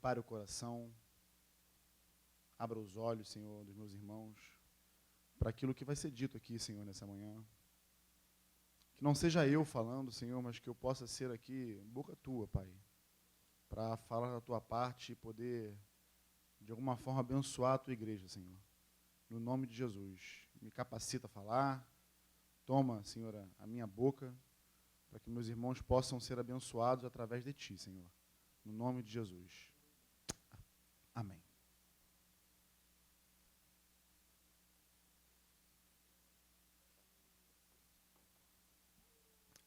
prepare o coração, abra os olhos, Senhor, dos meus irmãos, para aquilo que vai ser dito aqui, Senhor, nessa manhã. Que não seja eu falando, Senhor, mas que eu possa ser aqui boca tua, Pai, para falar da tua parte e poder, de alguma forma, abençoar a tua igreja, Senhor. No nome de Jesus, me capacita a falar, toma, Senhor, a minha boca, para que meus irmãos possam ser abençoados através de ti, Senhor. No nome de Jesus. Amém.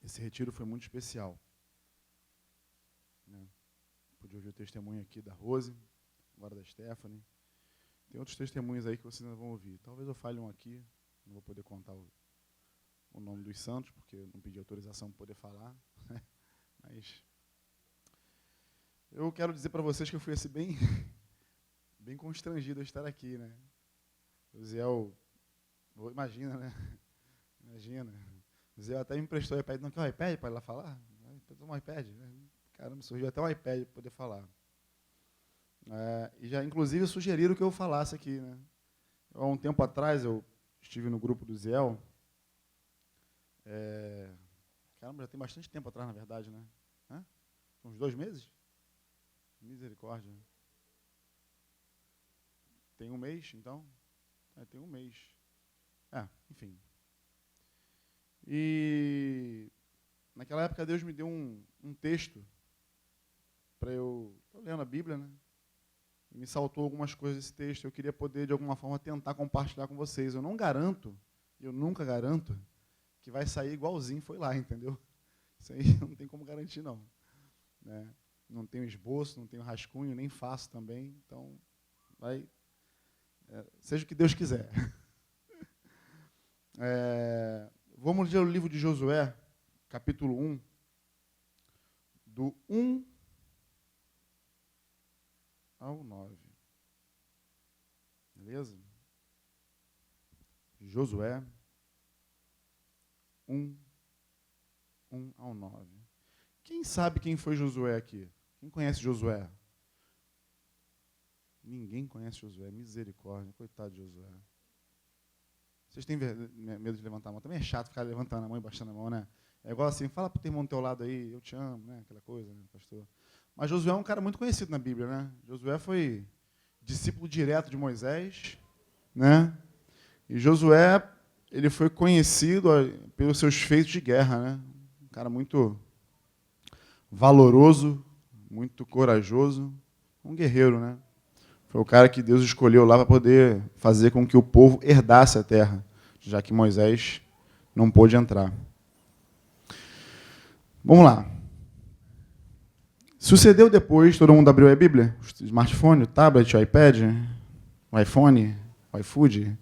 Esse retiro foi muito especial. Pude ouvir o testemunho aqui da Rose, agora da Stephanie. Tem outros testemunhos aí que vocês ainda vão ouvir. Talvez eu fale um aqui, não vou poder contar o nome dos santos, porque eu não pedi autorização para poder falar. Mas eu quero dizer para vocês que eu fui assim, bem constrangido a estar aqui, né? O Zé, imagina, né? Imagina. O Zé até me emprestou o iPad. Não quer o iPad para ir lá falar? Um iPad. Caramba, surgiu até um iPad para poder falar. E já, inclusive, sugeriram que eu falasse aqui, né? Há um tempo atrás, eu estive no grupo do Zé. Caramba, já tem bastante tempo atrás, na verdade, né? Uns 2 meses? Misericórdia. Tem 1 mês, então? Tem 1 mês. Enfim. E naquela época Deus me deu um texto para eu... Estou lendo a Bíblia, né? E me saltou algumas coisas desse texto. Eu queria poder, de alguma forma, tentar compartilhar com vocês. Eu não garanto, eu nunca garanto, que vai sair igualzinho foi lá, entendeu? Isso aí não tem como garantir, não. Né? Não tenho esboço, não tenho rascunho, nem faço também. Então, seja o que Deus quiser. Vamos ler o livro de Josué, capítulo 1, do 1 ao 9. Beleza? Josué 1 ao 9. Quem sabe quem foi Josué aqui? Quem conhece Josué? Ninguém conhece Josué. Misericórdia. Coitado de Josué. Vocês têm medo de levantar a mão? Também é chato ficar levantando a mão e baixando a mão, né? É igual assim, fala para o teu irmão do teu lado aí, eu te amo, né? Aquela coisa, né, pastor? Mas Josué é um cara muito conhecido na Bíblia, né? Josué foi discípulo direto de Moisés, né? E Josué, ele foi conhecido pelos seus feitos de guerra, né? Um cara muito valoroso, muito corajoso, um guerreiro, né? Foi o cara que Deus escolheu lá para poder fazer com que o povo herdasse a terra, já que Moisés não pôde entrar. Vamos lá. Sucedeu depois, todo mundo abriu a Bíblia? O smartphone, o tablet, o iPad, o iPhone, o iFood.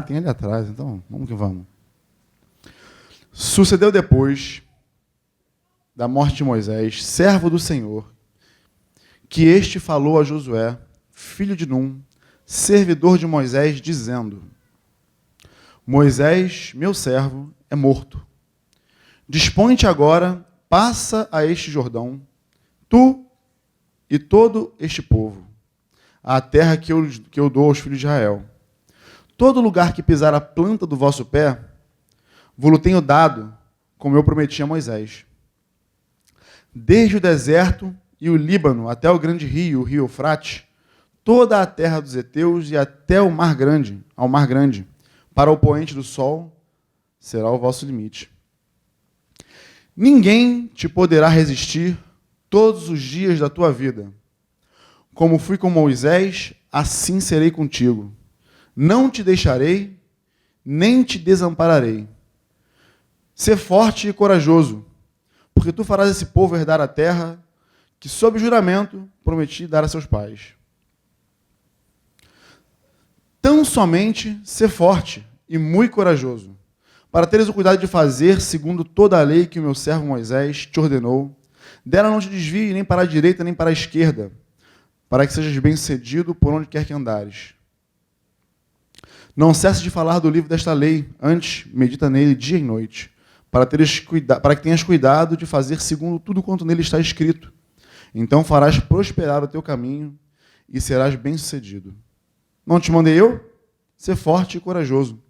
Tem ali atrás, então vamos que vamos. Sucedeu depois da morte de Moisés, servo do Senhor, que este falou a Josué, filho de Num, servidor de Moisés, dizendo: Moisés, meu servo, é morto. Dispõe-te agora, passa a este Jordão, tu e todo este povo, à terra que eu dou aos filhos de Israel. Todo lugar que pisar a planta do vosso pé, vos tenho dado, como eu prometi a Moisés. Desde o deserto e o Líbano até o grande rio, o rio Eufrate, toda a terra dos heteus e até ao mar grande, para o poente do sol, será o vosso limite. Ninguém te poderá resistir todos os dias da tua vida. Como fui com Moisés, assim serei contigo. Não te deixarei, nem te desampararei. Sê forte e corajoso, porque tu farás esse povo herdar a terra que, sob juramento, prometi dar a seus pais. Tão somente sê forte e muito corajoso, para teres o cuidado de fazer segundo toda a lei que o meu servo Moisés te ordenou. Dela não te desvie nem para a direita nem para a esquerda, para que sejas bem-sucedido por onde quer que andares. Não cesse de falar do livro desta lei, antes medita nele dia e noite, para que tenhas cuidado de fazer segundo tudo quanto nele está escrito. Então farás prosperar o teu caminho e serás bem-sucedido. Não te mandei eu? Ser forte e corajoso.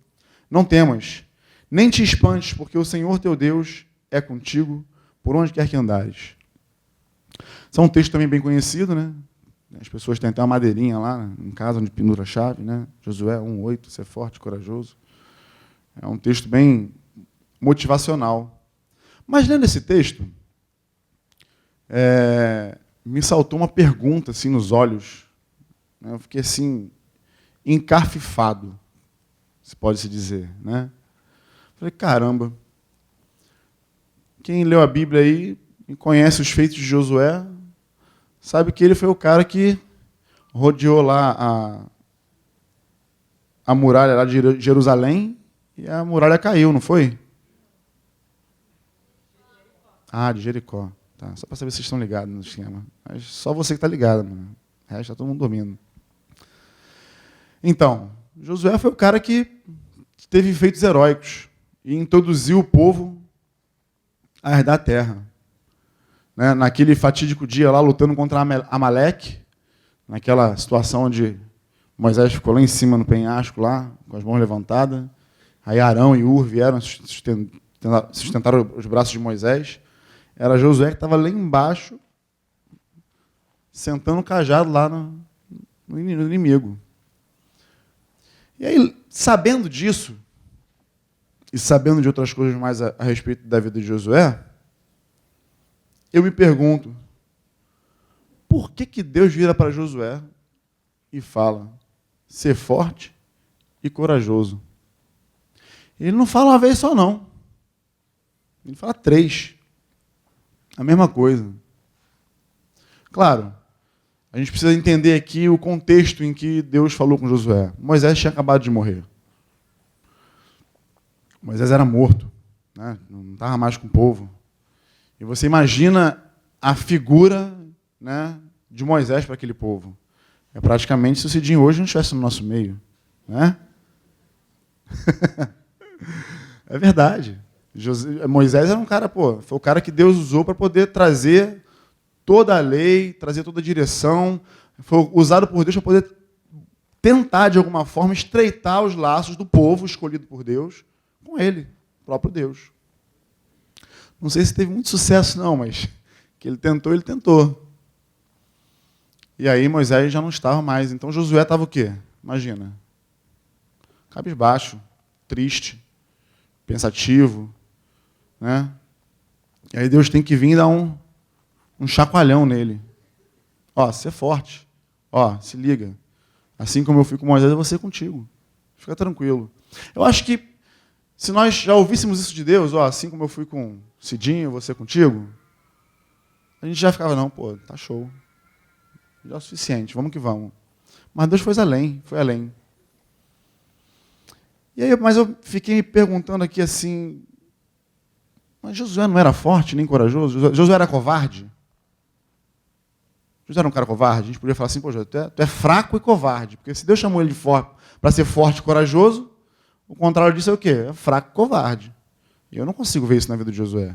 Não temas, nem te espantes, porque o Senhor teu Deus é contigo por onde quer que andares. Isso é um texto também bem conhecido, né? As pessoas têm até uma madeirinha lá em casa onde pendura a chave, né? Josué 1:8, ser forte e corajoso. É um texto bem motivacional. Mas lendo esse texto, me saltou uma pergunta assim nos olhos. Eu fiquei assim, encafifado, se pode se dizer, né? Falei, caramba, quem leu a Bíblia aí e conhece os feitos de Josué, sabe que ele foi o cara que rodeou lá a muralha lá de Jerusalém e a muralha caiu, não foi? Ah, de Jericó. Tá, só para saber se vocês estão ligados no esquema. Mas só você que está ligado, mano. O resto está todo mundo dormindo. Então, Josué foi o cara que teve feitos heróicos e introduziu o povo a herdar a terra. Né? Naquele fatídico dia lá, lutando contra Amaleque, naquela situação onde Moisés ficou lá em cima no penhasco, lá, com as mãos levantadas. Aí Arão e Ur vieram sustentar os braços de Moisés. Era Josué que estava lá embaixo, sentando o cajado lá no inimigo. E aí, sabendo disso, e sabendo de outras coisas mais a respeito da vida de Josué, eu me pergunto, por que Deus vira para Josué e fala, ser forte e corajoso? Ele não fala uma vez só, não. Ele fala 3. A mesma coisa. Claro, a gente precisa entender aqui o contexto em que Deus falou com Josué. Moisés tinha acabado de morrer. Moisés era morto, né? Não estava mais com o povo. E você imagina a figura, né, de Moisés para aquele povo. É praticamente se o Cidinho hoje não estivesse no nosso meio. Né? É verdade. Moisés era um cara, foi o cara que Deus usou para poder trazer toda a lei, trazer toda a direção, foi usado por Deus para poder tentar, de alguma forma, estreitar os laços do povo escolhido por Deus com ele, o próprio Deus. Não sei se teve muito sucesso, não, mas que ele tentou. E aí Moisés já não estava mais. Então Josué estava o quê? Imagina. Cabisbaixo, triste, pensativo, né? E aí Deus tem que vir e dar um chacoalhão nele. Ó, ser forte. Ó, se liga. Assim como eu fui com Moisés, eu vou ser contigo. Fica tranquilo. Eu acho que se nós já ouvíssemos isso de Deus, ó, assim como eu fui com Cidinho, eu vou ser contigo, a gente já ficava, não, tá show. Já é o suficiente, vamos que vamos. Mas Deus foi além. E aí, mas eu fiquei me perguntando aqui assim, mas Josué não era forte nem corajoso? Josué era covarde? Josué era um cara covarde? A gente poderia falar assim, Josué, tu é fraco e covarde. Porque se Deus chamou ele para ser forte e corajoso, o contrário disso é o quê? É fraco e covarde. E eu não consigo ver isso na vida de Josué.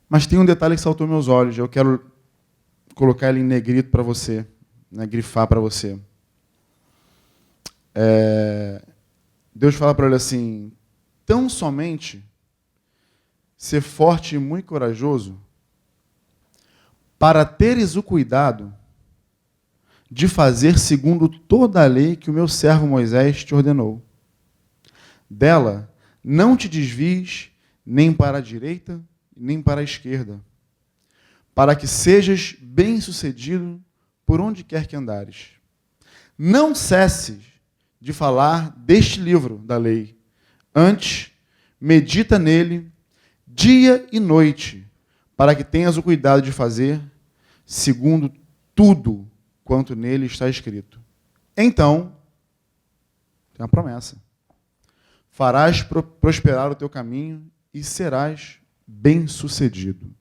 Mas tem um detalhe que saltou aos meus olhos, eu quero colocar ele em negrito para você, né, grifar para você. Deus fala para ele assim, tão somente ser forte e muito corajoso para teres o cuidado de fazer segundo toda a lei que o meu servo Moisés te ordenou. Dela não te desvies nem para a direita, nem para a esquerda, para que sejas bem-sucedido por onde quer que andares. Não cesses de falar deste livro da lei. Antes, medita nele dia e noite, para que tenhas o cuidado de fazer segundo tudo quanto nele está escrito. Então, tem uma promessa. Farás prosperar o teu caminho e serás bem-sucedido.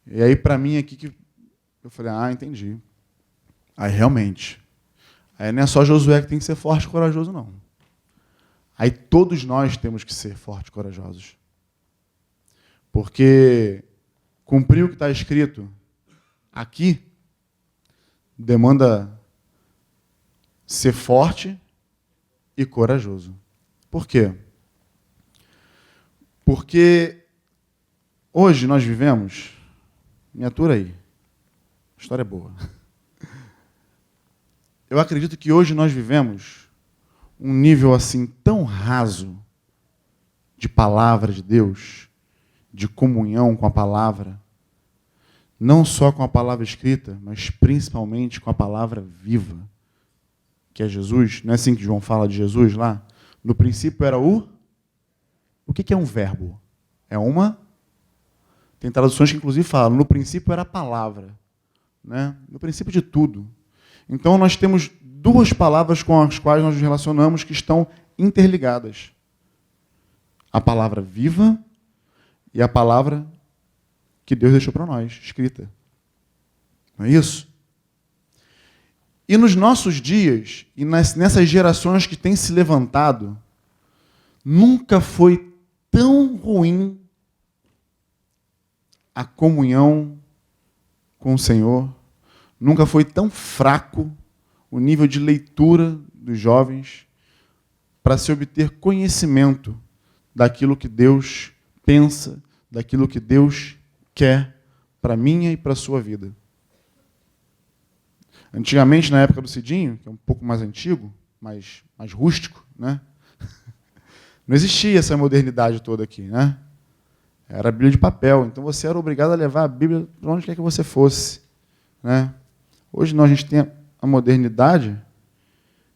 E aí, para mim, aqui que eu falei, entendi. Aí, realmente. Aí não é só Josué que tem que ser forte e corajoso, não. Aí todos nós temos que ser fortes e corajosos. Porque cumprir o que está escrito aqui demanda ser forte e corajoso. Por quê? Porque hoje nós vivemos... Me atura aí. A história é boa. Eu acredito que hoje nós vivemos um nível assim tão raso de palavra de Deus, de comunhão com a palavra, não só com a palavra escrita, mas principalmente com a palavra viva, que é Jesus. Não é assim que João fala de Jesus lá? No princípio era o... O que é um verbo? É uma... Tem traduções que inclusive falam, no princípio era a palavra, né? No princípio de tudo. Então nós temos duas palavras com as quais nós nos relacionamos que estão interligadas. A palavra viva e a palavra que Deus deixou para nós, escrita. Não é isso? E nos nossos dias, e nessas gerações que têm se levantado, nunca foi tão ruim a comunhão com o Senhor, nunca foi tão fraco o nível de leitura dos jovens para se obter conhecimento daquilo que Deus pensa, daquilo que Deus quer para a minha e para a sua vida. Antigamente, na época do Cidinho, que é um pouco mais antigo, mais rústico, né? Não existia essa modernidade toda aqui, né? Era a Bíblia de papel, então você era obrigado a levar a Bíblia para onde quer que você fosse, né? Hoje não, a gente tem a modernidade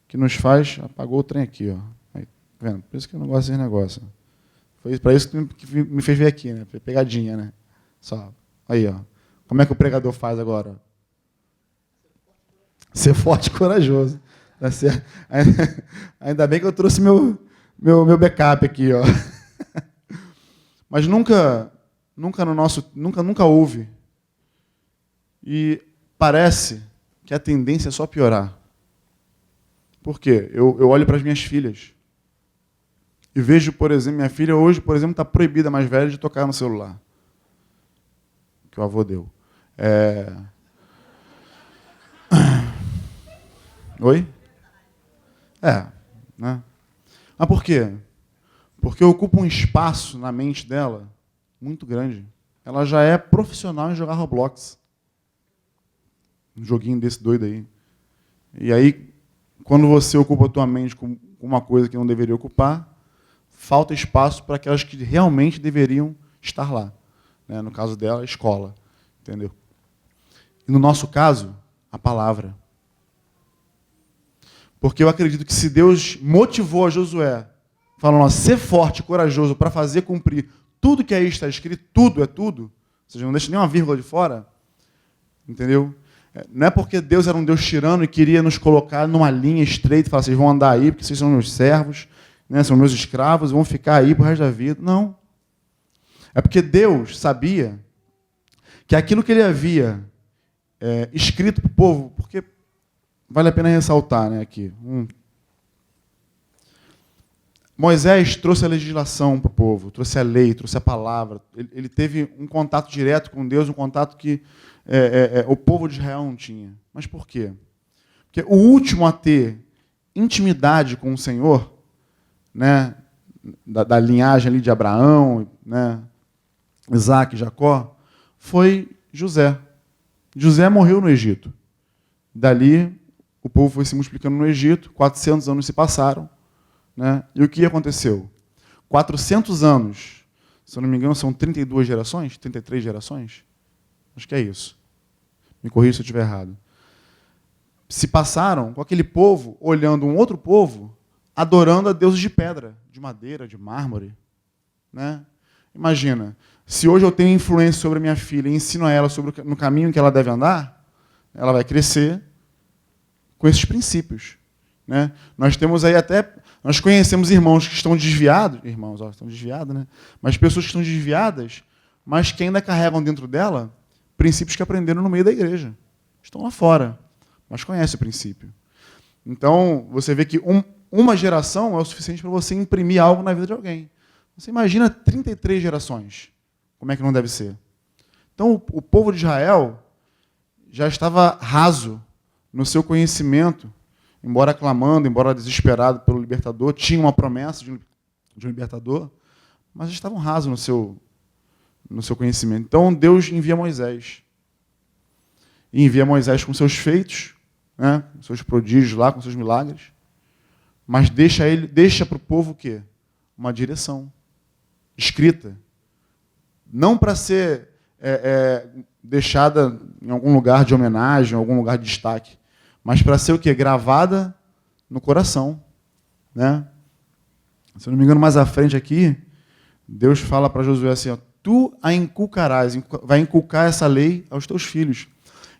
que nos faz... Apagou o trem aqui, ó. Aí, tá vendo? Por isso que eu não gosto desse negócio. Foi para isso que me fez vir aqui, né? Pegadinha, né? Só. Aí, ó. Como é que o pregador faz agora? Ser forte e corajoso. Tá certo? Ainda bem que eu trouxe meu backup aqui, ó. Mas nunca houve. E parece que a tendência é só piorar. Por quê? Eu olho para as minhas filhas e vejo, por exemplo, minha filha hoje, por exemplo, está proibida, mais velha, de tocar no celular. Que o avô deu. Oi? Né? Mas por quê? Porque ocupa um espaço na mente dela muito grande. Ela já é profissional em jogar Roblox. Um joguinho desse doido aí. E aí, quando você ocupa a tua mente com uma coisa que não deveria ocupar, falta espaço para aquelas que realmente deveriam estar lá. Né? No caso dela, a escola. Entendeu? E no nosso caso, a palavra. Porque eu acredito que se Deus motivou a Josué, falando, ser forte e corajoso para fazer cumprir tudo que aí está escrito, tudo é tudo, ou seja, não deixa nenhuma vírgula de fora, entendeu? Não é porque Deus era um Deus tirano e queria nos colocar numa linha estreita e falar, vocês vão andar aí porque vocês são meus servos, né, são meus escravos, vão ficar aí pro resto da vida. Não. É porque Deus sabia que aquilo que ele havia escrito para o povo, porque vale a pena ressaltar, né, aqui. Moisés trouxe a legislação para o povo, trouxe a lei, trouxe a palavra. Ele teve um contato direto com Deus, um contato que o povo de Israel não tinha. Mas por quê? Porque o último a ter intimidade com o Senhor, né, da linhagem ali de Abraão, né, Isaac e Jacó, foi José. José morreu no Egito. Dali, o povo foi se multiplicando no Egito, 400 anos se passaram. Né? E o que aconteceu? 400 anos, se eu não me engano, são 32 gerações? 33 gerações? Acho que é isso. Me corrija se eu estiver errado. Se passaram com aquele povo, olhando um outro povo, adorando a deuses de pedra, de madeira, de mármore. Né? Imagina, se hoje eu tenho influência sobre a minha filha e ensino a ela no caminho que ela deve andar, ela vai crescer com esses princípios. Né? Nós conhecemos irmãos que estão desviados, estão desviados, né? Mas pessoas que estão desviadas, mas que ainda carregam dentro dela princípios que aprenderam no meio da igreja. Estão lá fora, mas conhecem o princípio. Então, você vê que uma geração é o suficiente para você imprimir algo na vida de alguém. Você imagina 33 gerações. como é que não deve ser? Então, o povo de Israel já estava raso no seu conhecimento, embora clamando, embora desesperado pelo libertador, tinha uma promessa de um libertador, mas estavam rasos no seu conhecimento. Então, Deus envia Moisés. E envia Moisés com seus feitos, né, com seus prodígios lá, com seus milagres, mas deixa para o povo o quê? Uma direção escrita. Não para ser deixada em algum lugar de homenagem, em algum lugar de destaque, mas para ser o quê? Gravada no coração. Né? Se eu não me engano, mais à frente aqui, Deus fala para Josué assim, ó, tu a inculcarás, vai inculcar essa lei aos teus filhos.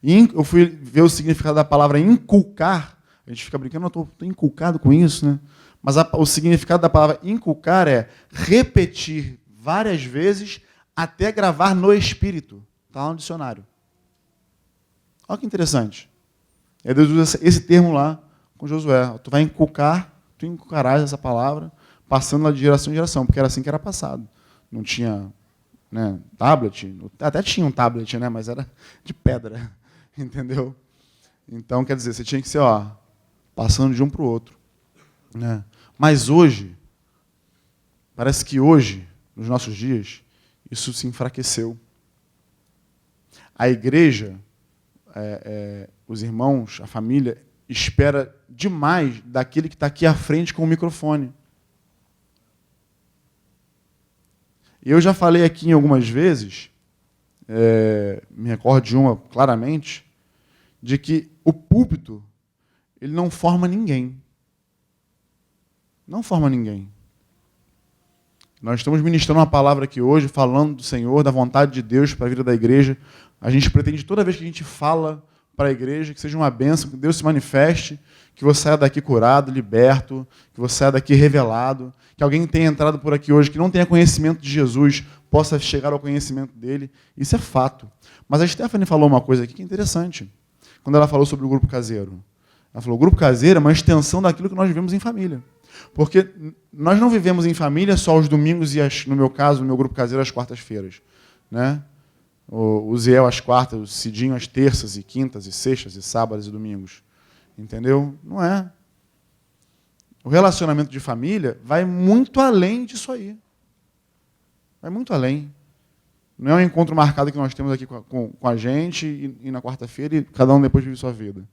E eu fui ver o significado da palavra inculcar, a gente fica brincando, eu estou inculcado com isso, né? Mas o significado da palavra inculcar é repetir várias vezes até gravar no espírito. Está lá no dicionário. Olha que interessante. E Deus usa esse termo lá com Josué. Tu vai inculcar, tu inculcarás essa palavra, passando lá de geração em geração, porque era assim que era passado. Não tinha, né, tablet, até tinha um tablet, né, mas era de pedra, entendeu? Então, quer dizer, você tinha que ser, passando de um para o outro. Né? Mas hoje, parece que hoje, nos nossos dias, isso se enfraqueceu. A igreja, os irmãos, a família, espera demais daquele que está aqui à frente com o microfone. E eu já falei aqui em algumas vezes, me recordo de uma claramente, de que o púlpito ele não forma ninguém. Não forma ninguém. Nós estamos ministrando uma palavra aqui hoje, falando do Senhor, da vontade de Deus para a vida da igreja. A gente pretende, toda vez que a gente fala para a igreja, que seja uma bênção, que Deus se manifeste, que você saia daqui curado, liberto, que você saia daqui revelado, que alguém tenha entrado por aqui hoje, que não tenha conhecimento de Jesus, possa chegar ao conhecimento dele. Isso é fato. Mas a Stephanie falou uma coisa aqui que é interessante, quando ela falou sobre o grupo caseiro. Ela falou, o grupo caseiro é uma extensão daquilo que nós vivemos em família. Porque nós não vivemos em família só aos domingos e, no meu caso, no meu grupo caseiro, às quartas-feiras. Né? O Ziel às quartas, o Cidinho às terças e quintas e sextas e sábados e domingos. Entendeu? Não é. O relacionamento de família vai muito além disso aí. Vai muito além. Não é um encontro marcado que nós temos aqui com a gente e na quarta-feira e cada um depois vive sua vida.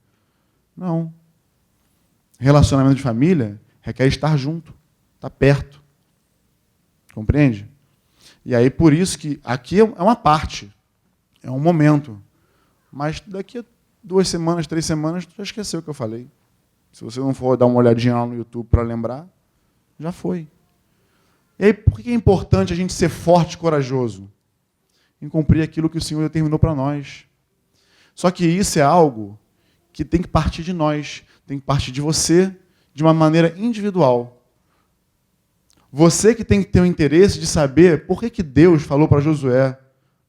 Não. Relacionamento de família requer estar junto, estar perto. Compreende? E aí, por isso que aqui é uma parte, é um momento. Mas daqui a 2 semanas, 3 semanas, tu já esqueceu o que eu falei. Se você não for dar uma olhadinha lá no YouTube para lembrar, já foi. E aí, por que é importante a gente ser forte e corajoso? Em cumprir aquilo que o Senhor determinou para nós. Só que isso é algo que tem que partir de nós, tem que partir de você, de uma maneira individual. Você que tem que ter o interesse de saber por que Deus falou para Josué,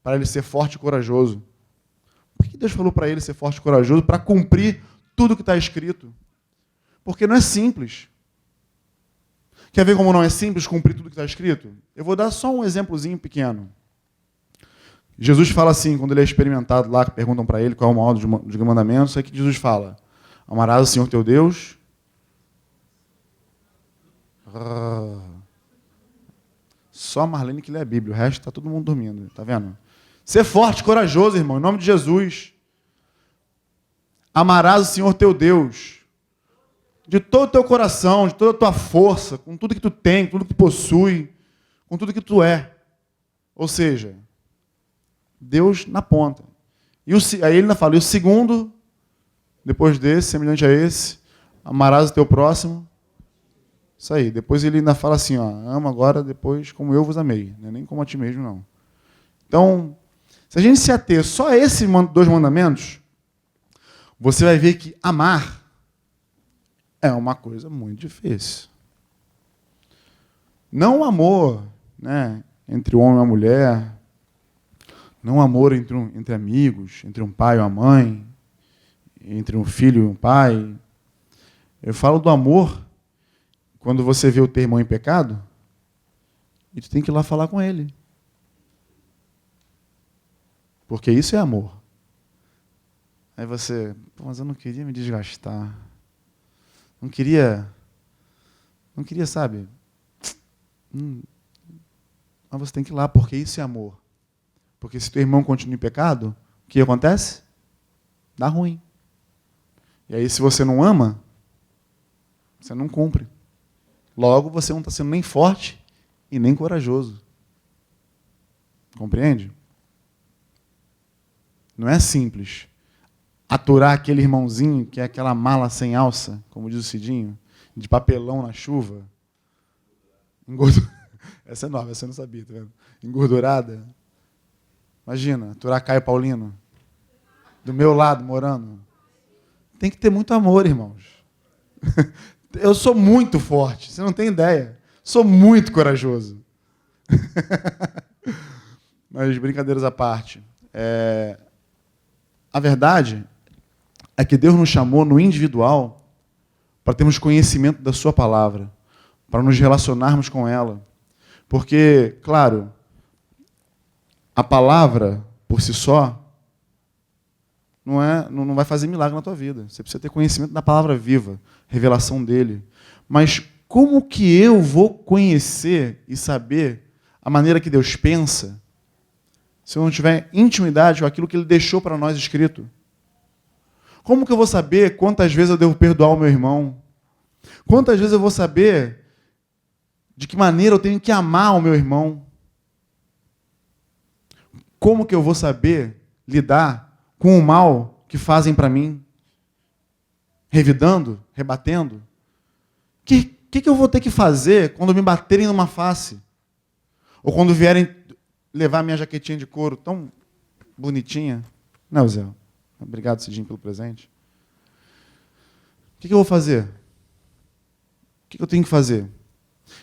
para ele ser forte e corajoso. Por que Deus falou para ele ser forte e corajoso? Para cumprir tudo que está escrito. Porque não é simples. Quer ver como não é simples cumprir tudo que está escrito? Eu vou dar só um exemplozinho pequeno. Jesus fala assim, quando ele é experimentado lá, que perguntam para ele qual é o maior dos mandamentos, é que Jesus fala, amarás o Senhor teu Deus. Só a Marlene que lê a Bíblia, o resto está todo mundo dormindo, tá vendo? Ser forte, corajoso, irmão, em nome de Jesus. Amarás o Senhor teu Deus, de todo o teu coração, de toda a tua força, com tudo que tu tem, com tudo que tu possui, com tudo que tu é. Ou seja, Deus na ponta. Aí ele ainda fala, e o segundo, depois desse, semelhante a esse, amarás o teu próximo. Isso aí. Depois ele ainda fala assim, ama agora, depois, como eu vos amei. Não é nem como a ti mesmo, não. Então, se a gente se ater só a esses 2 mandamentos, você vai ver que amar é uma coisa muito difícil. Não o amor, né, entre o homem e a mulher, não o amor entre amigos, entre um pai e uma mãe, entre um filho e um pai. Eu falo do amor quando você vê o teu irmão em pecado, e tu tem que ir lá falar com ele. Porque isso é amor. Aí você, mas eu não queria me desgastar. Não queria, sabe? Mas você tem que ir lá, porque isso é amor. Porque se teu irmão continua em pecado, o que acontece? Dá ruim. E aí, se você não ama, você não cumpre. Logo, você não está sendo nem forte e nem corajoso. Compreende? Não é simples. Aturar aquele irmãozinho que é aquela mala sem alça, como diz o Cidinho, de papelão na chuva. Essa é nova, essa eu não sabia, tá vendo? Engordurada. Imagina, aturar Caio Paulino. Do meu lado, morando. Tem que ter muito amor, irmãos. Eu sou muito forte, você não tem ideia. Sou muito corajoso. Mas, brincadeiras à parte. A verdade é que Deus nos chamou no individual para termos conhecimento da sua palavra, para nos relacionarmos com ela. Porque, claro, a palavra, por si só, não vai fazer milagre na tua vida. Você precisa ter conhecimento da palavra viva, revelação dele. Mas como que eu vou conhecer e saber a maneira que Deus pensa se eu não tiver intimidade com aquilo que ele deixou para nós escrito? Como que eu vou saber quantas vezes eu devo perdoar o meu irmão? Quantas vezes eu vou saber de que maneira eu tenho que amar o meu irmão? Como que eu vou saber lidar com o mal que fazem para mim? Revidando? Rebatendo? O que eu vou ter que fazer quando me baterem numa face? Ou quando vierem levar minha jaquetinha de couro tão bonitinha? Não, Zé. Obrigado, Cidinho, pelo presente. O que eu vou fazer? O que eu tenho que fazer?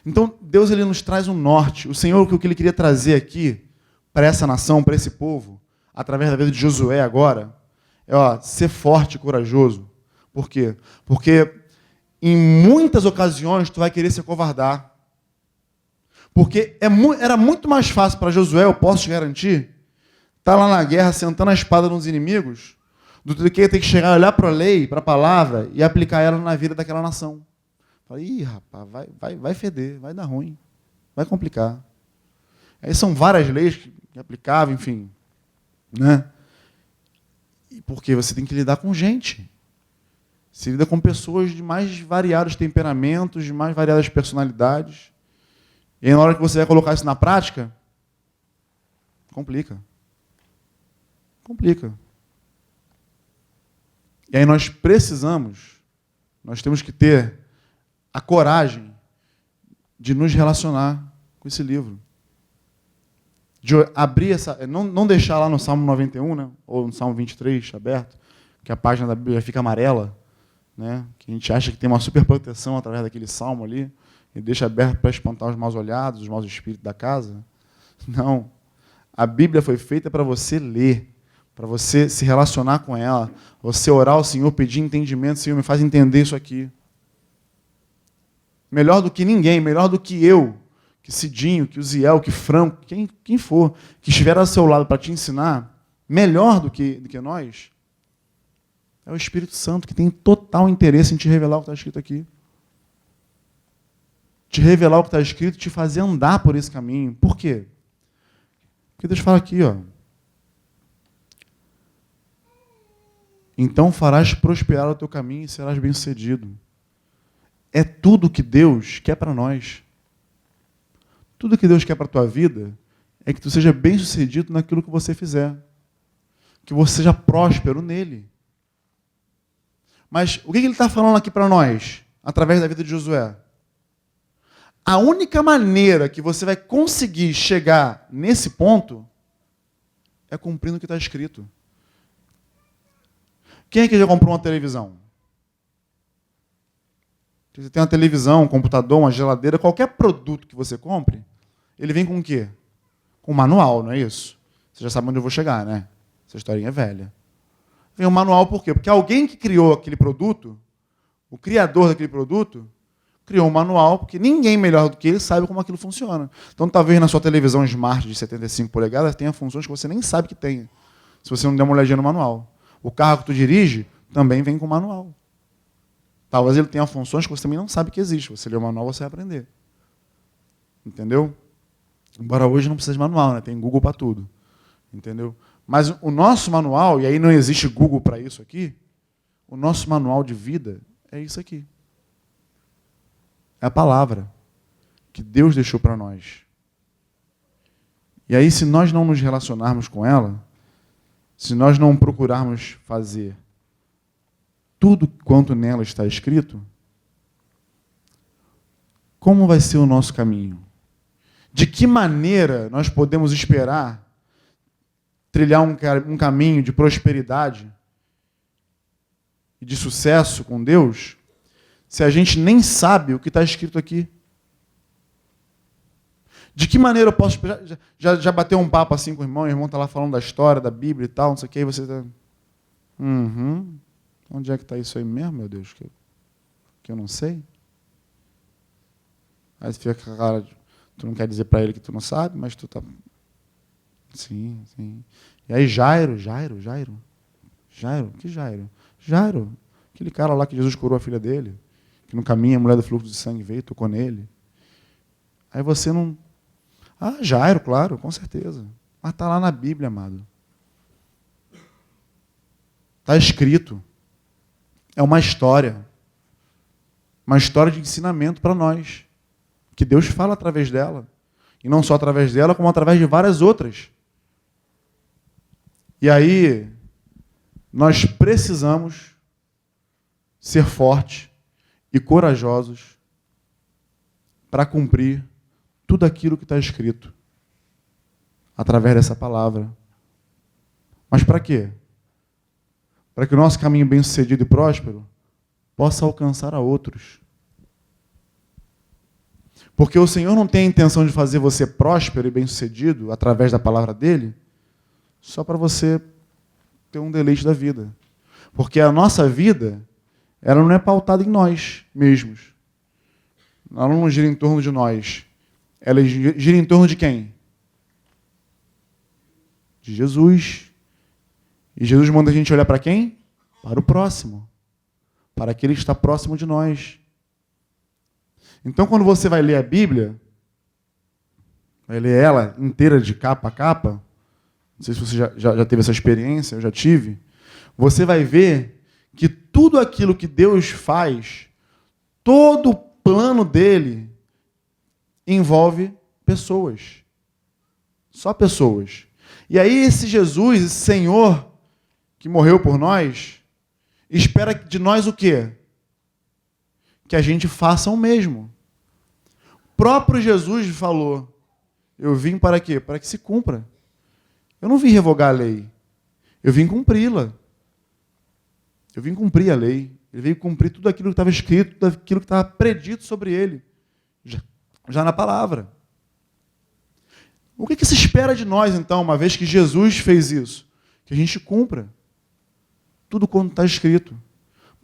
Então, Deus ele nos traz um norte. O Senhor, o que ele queria trazer aqui para essa nação, para esse povo, através da vida de Josué agora, é ser forte e corajoso. Por quê? Porque em muitas ocasiões tu vai querer se acovardar. Porque era muito mais fácil para Josué, eu posso te garantir, estar lá na guerra sentando a espada nos inimigos, do que ter que chegar, olhar para a lei, para a palavra e aplicar ela na vida daquela nação. Falei, rapaz, vai feder, vai dar ruim, vai complicar. Aí são várias leis que aplicavam, enfim. Né? Porque você tem que lidar com gente. Você lida com pessoas de mais variados temperamentos, de mais variadas personalidades. E aí, na hora que você vai colocar isso na prática, complica. Complica. E aí nós temos que ter a coragem de nos relacionar com esse livro. De abrir não deixar lá no Salmo 91, né, ou no Salmo 23 aberto, que a página da Bíblia fica amarela, né, que a gente acha que tem uma super proteção através daquele salmo ali, e deixa aberto para espantar os maus olhados, os maus espíritos da casa. Não. A Bíblia foi feita para você ler, para você se relacionar com ela, você orar ao Senhor, pedir entendimento, Senhor, me faz entender isso aqui. Melhor do que ninguém, melhor do que eu, que Cidinho, que o Ziel, que Franco, quem for, que estiver ao seu lado para te ensinar, melhor do que nós, é o Espírito Santo, que tem total interesse em te revelar o que está escrito aqui. Te revelar o que está escrito, te fazer andar por esse caminho. Por quê? Porque Deus fala aqui, então farás prosperar o teu caminho e serás bem-sucedido. É tudo que Deus quer para nós. Tudo que Deus quer para a tua vida é que tu seja bem-sucedido naquilo que você fizer. Que você seja próspero nele. Mas o que ele está falando aqui para nós, através da vida de Josué? A única maneira que você vai conseguir chegar nesse ponto é cumprindo o que está escrito. Quem aqui já comprou uma televisão? Você tem uma televisão, um computador, uma geladeira, qualquer produto que você compre, ele vem com o quê? Com um manual, não é isso? Você já sabe onde eu vou chegar, né? Essa historinha é velha. Vem um manual por quê? Porque alguém que criou aquele produto, o criador daquele produto, criou um manual, porque ninguém melhor do que ele sabe como aquilo funciona. Então, talvez na sua televisão smart de 75 polegadas tenha funções que você nem sabe que tenha. se você não der uma olhadinha no manual. O carro que tu dirige também vem com manual. Talvez ele tenha funções que você também não sabe que existe. Você lê o manual, você vai aprender. Entendeu? Embora hoje não precisa de manual, né? Tem Google para tudo. Entendeu? Mas o nosso manual, e aí não existe Google para isso aqui, o nosso manual de vida é isso aqui. É a palavra que Deus deixou para nós. E aí, se nós não nos relacionarmos com ela, se nós não procurarmos fazer tudo quanto nela está escrito, como vai ser o nosso caminho? De que maneira nós podemos esperar trilhar um caminho de prosperidade e de sucesso com Deus, se a gente nem sabe o que está escrito aqui? De que maneira eu posso... Já bateu um papo assim com o irmão está lá falando da história, da Bíblia e tal, não sei o que, e você está... Onde é que está isso aí mesmo, meu Deus? Que eu não sei? Aí você fica com a cara de... Tu não quer dizer para ele que tu não sabe, mas tu está... Sim. E aí Jairo, que Jairo? Jairo, aquele cara lá que Jesus curou a filha dele, que no caminho a mulher do fluxo de sangue veio, tocou nele. Aí você não... Jairo, claro, com certeza. Mas está lá na Bíblia, amado. Está escrito. É uma história. Uma história de ensinamento para nós. Que Deus fala através dela. E não só através dela, como através de várias outras. E aí, nós precisamos ser fortes e corajosos para cumprir tudo aquilo que está escrito através dessa palavra. Mas para quê? Para que o nosso caminho bem-sucedido e próspero possa alcançar a outros. Porque o Senhor não tem a intenção de fazer você próspero e bem-sucedido através da palavra dele só para você ter um deleite da vida. Porque a nossa vida, ela não é pautada em nós mesmos. Ela não gira em torno de nós. Ela gira em torno de quem? De Jesus. E Jesus manda a gente olhar para quem? Para o próximo. Para aquele que está próximo de nós. Então, quando você vai ler a Bíblia, vai ler ela inteira de capa a capa, não sei se você já teve essa experiência, eu já tive, você vai ver que tudo aquilo que Deus faz, todo o plano dele, envolve pessoas. Só pessoas. E aí esse Jesus, esse Senhor, que morreu por nós, espera de nós o quê? Que a gente faça o mesmo. O próprio Jesus falou, eu vim para quê? Para que se cumpra. Eu não vim revogar a lei, eu vim cumpri-la. Eu vim cumprir a lei. Ele veio cumprir tudo aquilo que estava escrito, tudo aquilo que estava predito sobre ele, já na palavra. O que se espera de nós, então, uma vez que Jesus fez isso? Que a gente cumpra tudo quanto está escrito.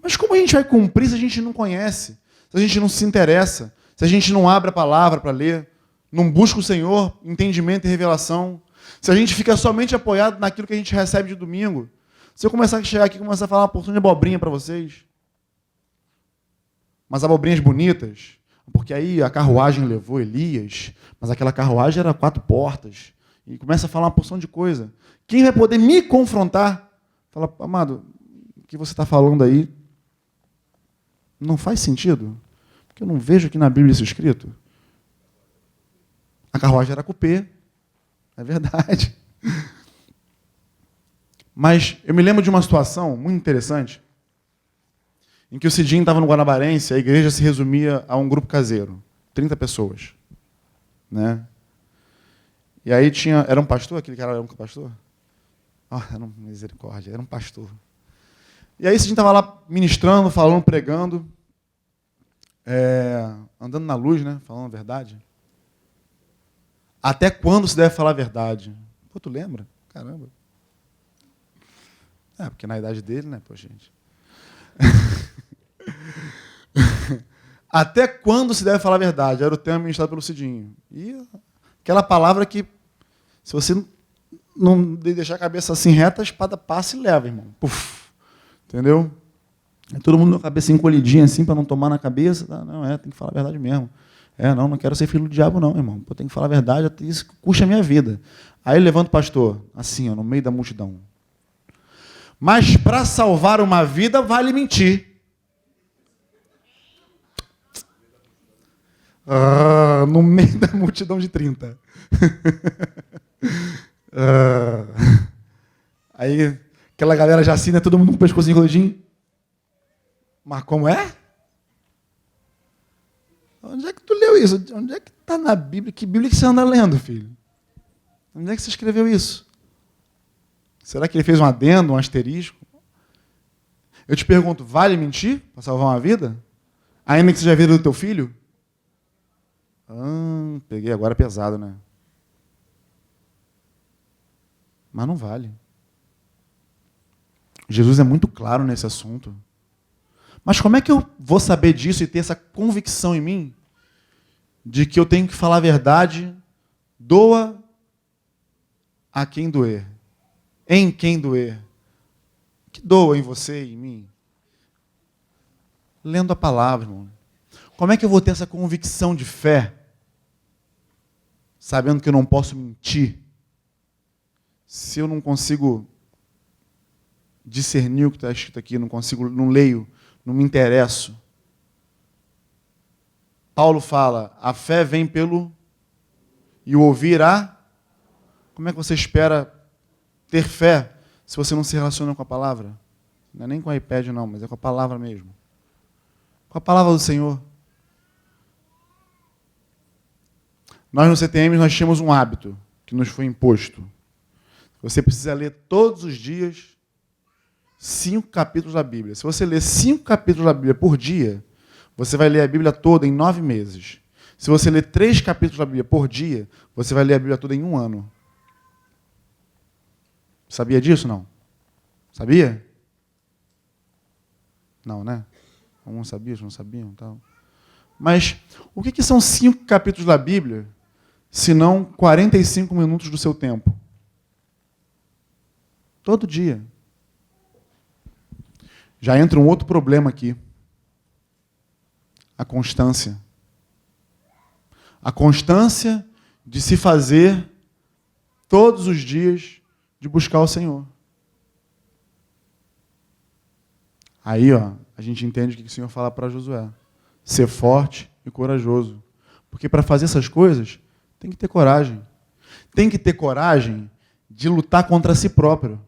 Mas como a gente vai cumprir se a gente não conhece, se a gente não se interessa, se a gente não abre a palavra para ler, não busca o Senhor, entendimento e revelação, se a gente fica somente apoiado naquilo que a gente recebe de domingo, se eu começar a chegar aqui e começar a falar uma porção de abobrinha para vocês, umas abobrinhas bonitas, porque aí a carruagem levou Elias, mas aquela carruagem era 4 portas, e começa a falar uma porção de coisa. Quem vai poder me confrontar? Fala, amado, o que você está falando aí não faz sentido, porque eu não vejo aqui na Bíblia isso escrito. A carruagem era cupê, é verdade. Mas eu me lembro de uma situação muito interessante, em que o Cidinho estava no Guanabarense, a igreja se resumia a um grupo caseiro, 30 pessoas. Né? E aí tinha... Era um pastor? Aquele cara era um pastor? Era um misericórdia, era um pastor. E aí o Cidinho estava lá ministrando, falando, pregando, andando na luz, né? Falando a verdade. Até quando se deve falar a verdade? Pô, tu lembra? Caramba. Porque na idade dele, né, pô, gente? Até quando se deve falar a verdade? Era o tema ministrado pelo Cidinho. E aquela palavra que, se você não deixar a cabeça assim reta, a espada passa e leva, irmão. Puf. Entendeu? É todo mundo com a cabeça encolhidinha assim, para não tomar na cabeça. Tá? Não, tem que falar a verdade mesmo. Não quero ser filho do diabo não, irmão. Pô, tem que falar a verdade, isso custa a minha vida. Aí levanta o pastor, assim, ó, no meio da multidão. Mas para salvar uma vida, vale mentir. No meio da multidão de 30. Aí, aquela galera já assina, todo mundo com o pescocinho encolhidinho. Mas como é? Onde é que tu leu isso? Onde é que está na Bíblia? Que Bíblia que você anda lendo, filho? Onde é que você escreveu isso? Será que ele fez um adendo, um asterisco? Eu te pergunto, vale mentir para salvar uma vida? Ainda que seja a vida do teu filho? Peguei agora pesado, né? Mas não vale. Jesus é muito claro nesse assunto. Mas como é que eu vou saber disso e ter essa convicção em mim de que eu tenho que falar a verdade, doa a quem doer, em quem doer, que doa em você e em mim? Lendo a palavra, irmão. Como é que eu vou ter essa convicção de fé, sabendo que eu não posso mentir, se eu não consigo discernir o que está escrito aqui, não leio, não me interesso? Paulo fala, a fé vem pelo e o ouvir a... Como é que você espera ter fé se você não se relaciona com a palavra? Não é nem com o iPad não, mas é com a palavra mesmo. Com a palavra do Senhor. Nós no CTM nós tínhamos um hábito que nos foi imposto. Você precisa ler todos os dias 5 capítulos da Bíblia. Se você ler 5 capítulos da Bíblia por dia, você vai ler a Bíblia toda em 9 meses. Se você ler 3 capítulos da Bíblia por dia, você vai ler a Bíblia toda em 1 ano. Sabia disso, não? Sabia? Não, né? Alguns sabiam, não sabiam. Tal. Mas o que são 5 capítulos da Bíblia, se não 45 minutos do seu tempo? Todo dia. Já entra um outro problema aqui. A constância. A constância de se fazer todos os dias de buscar o Senhor. Aí, a gente entende o que o Senhor fala para Josué. Ser forte e corajoso. Porque para fazer essas coisas, tem que ter coragem. Tem que ter coragem de lutar contra si próprio.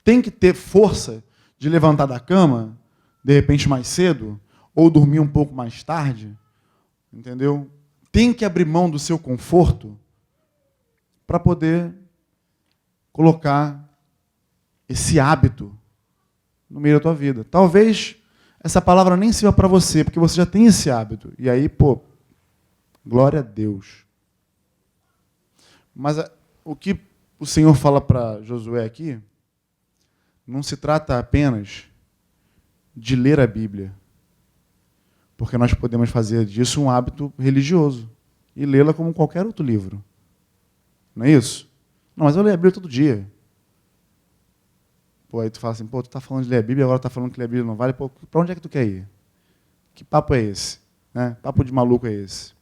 Tem que ter força de levantar da cama, de repente mais cedo, ou dormir um pouco mais tarde. Entendeu? Tem que abrir mão do seu conforto para poder colocar esse hábito no meio da tua vida. Talvez essa palavra nem sirva para você, porque você já tem esse hábito. E aí, glória a Deus. Mas o que o Senhor fala para Josué aqui, não se trata apenas de ler a Bíblia, porque nós podemos fazer disso um hábito religioso e lê-la como qualquer outro livro. Não é isso? Não, mas eu leio a Bíblia todo dia. Aí tu fala assim, tu está falando de ler a Bíblia, agora está falando que ler a Bíblia não vale. Para onde é que tu quer ir? Que papo é esse? Né? Papo de maluco é esse?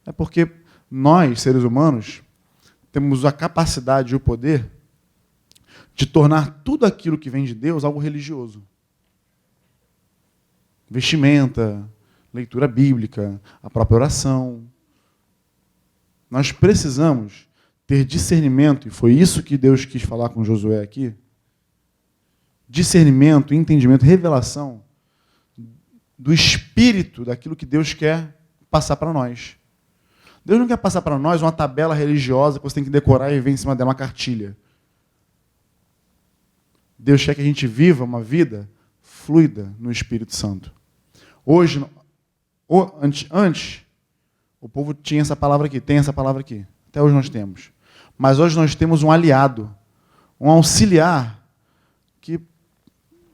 É porque nós, seres humanos, temos a capacidade e o poder de tornar tudo aquilo que vem de Deus algo religioso. Vestimenta, leitura bíblica, a própria oração. Nós precisamos ter discernimento, e foi isso que Deus quis falar com Josué aqui, discernimento, entendimento, revelação do espírito daquilo que Deus quer passar para nós. Deus não quer passar para nós uma tabela religiosa que você tem que decorar e ver em cima dela uma cartilha. Deus quer que a gente viva uma vida fluida no Espírito Santo. Hoje, antes, o povo tinha essa palavra aqui, tem essa palavra aqui. Até hoje nós temos. Mas hoje nós temos um aliado, um auxiliar que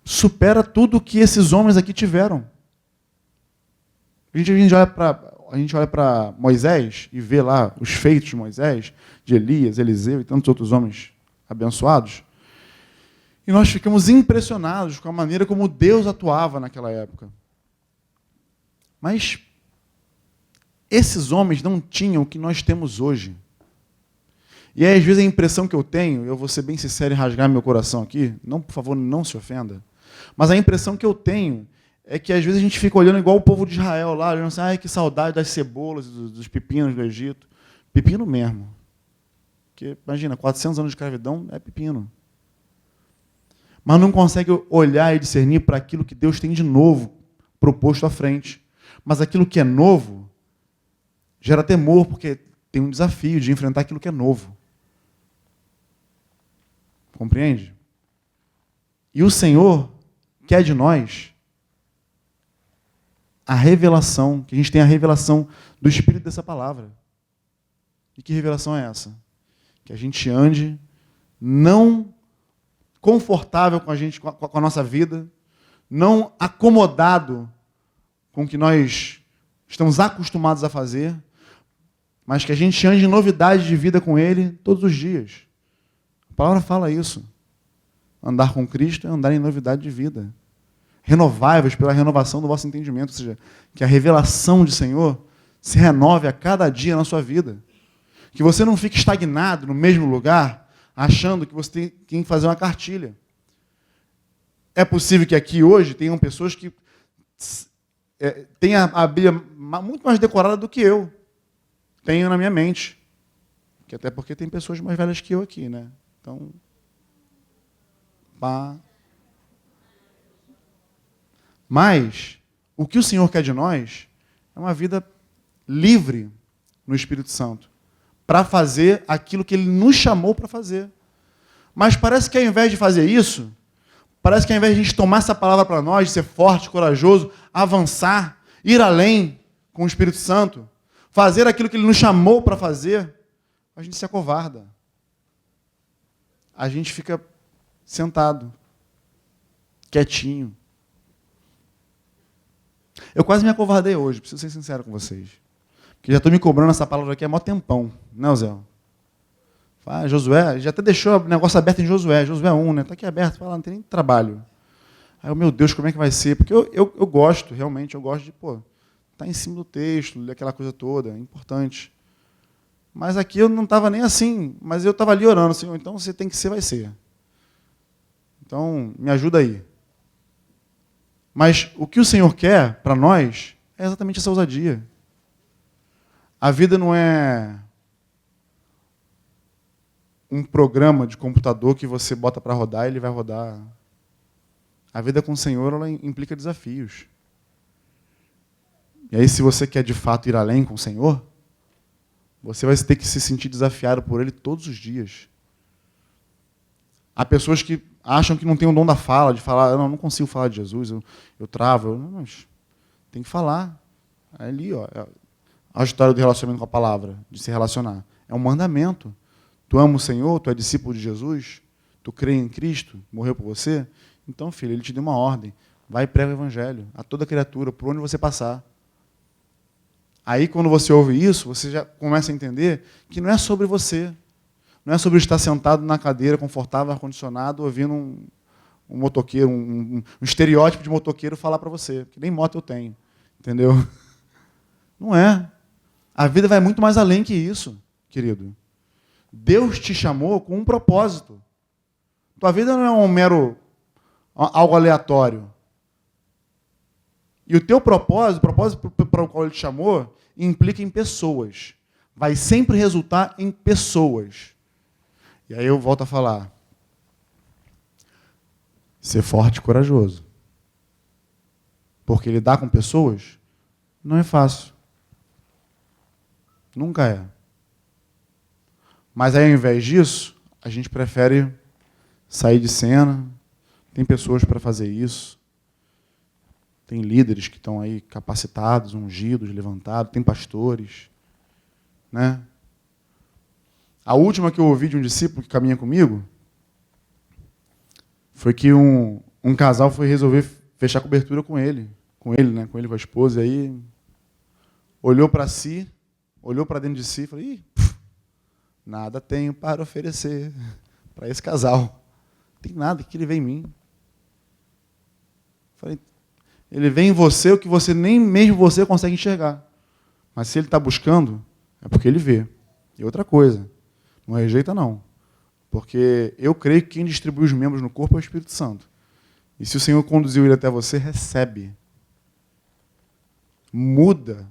supera tudo que esses homens aqui tiveram. A gente olha para a gente olha para Moisés e vê lá os feitos de Moisés, de Elias, Eliseu e tantos outros homens abençoados, e nós ficamos impressionados com a maneira como Deus atuava naquela época. Mas esses homens não tinham o que nós temos hoje. E aí, às vezes, a impressão que eu tenho, eu vou ser bem sincero e rasgar meu coração aqui, não, por favor, não se ofenda, mas a impressão que eu tenho é que, às vezes, a gente fica olhando igual o povo de Israel lá, olhando assim, ai, que saudade das cebolas, dos pepinos do Egito. Pepino mesmo. Porque, imagina, 400 anos de escravidão é pepino. Mas não consegue olhar e discernir para aquilo que Deus tem de novo proposto à frente. Mas aquilo que é novo gera temor, porque tem um desafio de enfrentar aquilo que é novo. Compreende? E o Senhor quer de nós a revelação, que a gente tenha a revelação do Espírito dessa palavra. E que revelação é essa? Que a gente ande não confortável com a gente, com a nossa vida, não acomodado com o que nós estamos acostumados a fazer, mas que a gente ande em novidade de vida com Ele todos os dias. A palavra fala isso. Andar com Cristo é andar em novidade de vida. Renovai-vos pela renovação do vosso entendimento, ou seja, que a revelação de Senhor se renove a cada dia na sua vida. Que você não fique estagnado no mesmo lugar, achando que você tem que fazer uma cartilha. É possível que aqui hoje tenham pessoas que tenham a Bíblia muito mais decorada do que eu tenho na minha mente. Que até porque tem pessoas mais velhas que eu aqui, né? Então, pá. Mas o que o Senhor quer de nós é uma vida livre no Espírito Santo, para fazer aquilo que Ele nos chamou para fazer. Mas parece que ao invés de fazer isso, parece que ao invés de a gente tomar essa palavra para nós, de ser forte, corajoso, avançar, ir além com o Espírito Santo, fazer aquilo que Ele nos chamou para fazer, a gente se acovarda. A gente fica sentado, quietinho. Eu quase me acovardei hoje, preciso ser sincero com vocês. Porque já estou me cobrando essa palavra aqui há mó tempão, né, Zé? Josué, já até deixou o negócio aberto em Josué 1, né? Está aqui aberto, fala, não tem nem trabalho. Aí eu, meu Deus, como é que vai ser? Porque eu gosto, realmente, eu gosto de, estar em cima do texto, ler aquela coisa toda, é importante. Mas aqui eu não estava nem assim, mas eu estava ali orando, Senhor, então você tem que ser, vai ser. Então, me ajuda aí. Mas o que o Senhor quer para nós é exatamente essa ousadia. A vida não é um programa de computador que você bota para rodar e ele vai rodar. A vida com o Senhor, ela implica desafios. E aí, se você quer de fato ir além com o Senhor, você vai ter que se sentir desafiado por Ele todos os dias. Há pessoas que acham que não tem o dom da fala, de falar, eu não consigo falar de Jesus, eu travo. Não, mas tem que falar. É ali, ó, a história do relacionamento com a palavra, de se relacionar. É um mandamento. Tu ama o Senhor, tu é discípulo de Jesus, tu crê em Cristo, morreu por você. Então, filho, Ele te deu uma ordem. Vai e prega o Evangelho a toda criatura, por onde você passar. Aí, quando você ouve isso, você já começa a entender que não é sobre você. Não é sobre estar sentado na cadeira, confortável, ar-condicionado, ouvindo um motoqueiro, um estereótipo de motoqueiro falar para você. Que nem moto eu tenho. Entendeu? Não é. A vida vai muito mais além que isso, querido. Deus te chamou com um propósito. Tua vida não é um mero algo aleatório. E o teu propósito, o propósito para o qual Ele te chamou, implica em pessoas. Vai sempre resultar em pessoas. E aí eu volto a falar. Ser forte e corajoso. Porque lidar com pessoas não é fácil. Nunca é. Mas aí, ao invés disso, a gente prefere sair de cena. Tem pessoas para fazer isso. Tem líderes que estão aí capacitados, ungidos, levantados. Tem pastores. Né? A última que eu ouvi de um discípulo que caminha comigo foi que um casal foi resolver fechar cobertura com ele, né? Com ele, com a esposa. E aí olhou para si, olhou para dentro de si e falou, nada tenho para oferecer para esse casal. Não tem nada que ele vê em mim. Falei, ele vê em você o que você nem mesmo você consegue enxergar. Mas se ele está buscando, é porque ele vê. E outra coisa, não rejeita não. Porque eu creio que quem distribui os membros no corpo é o Espírito Santo. E se o Senhor conduziu ele até você, recebe. Muda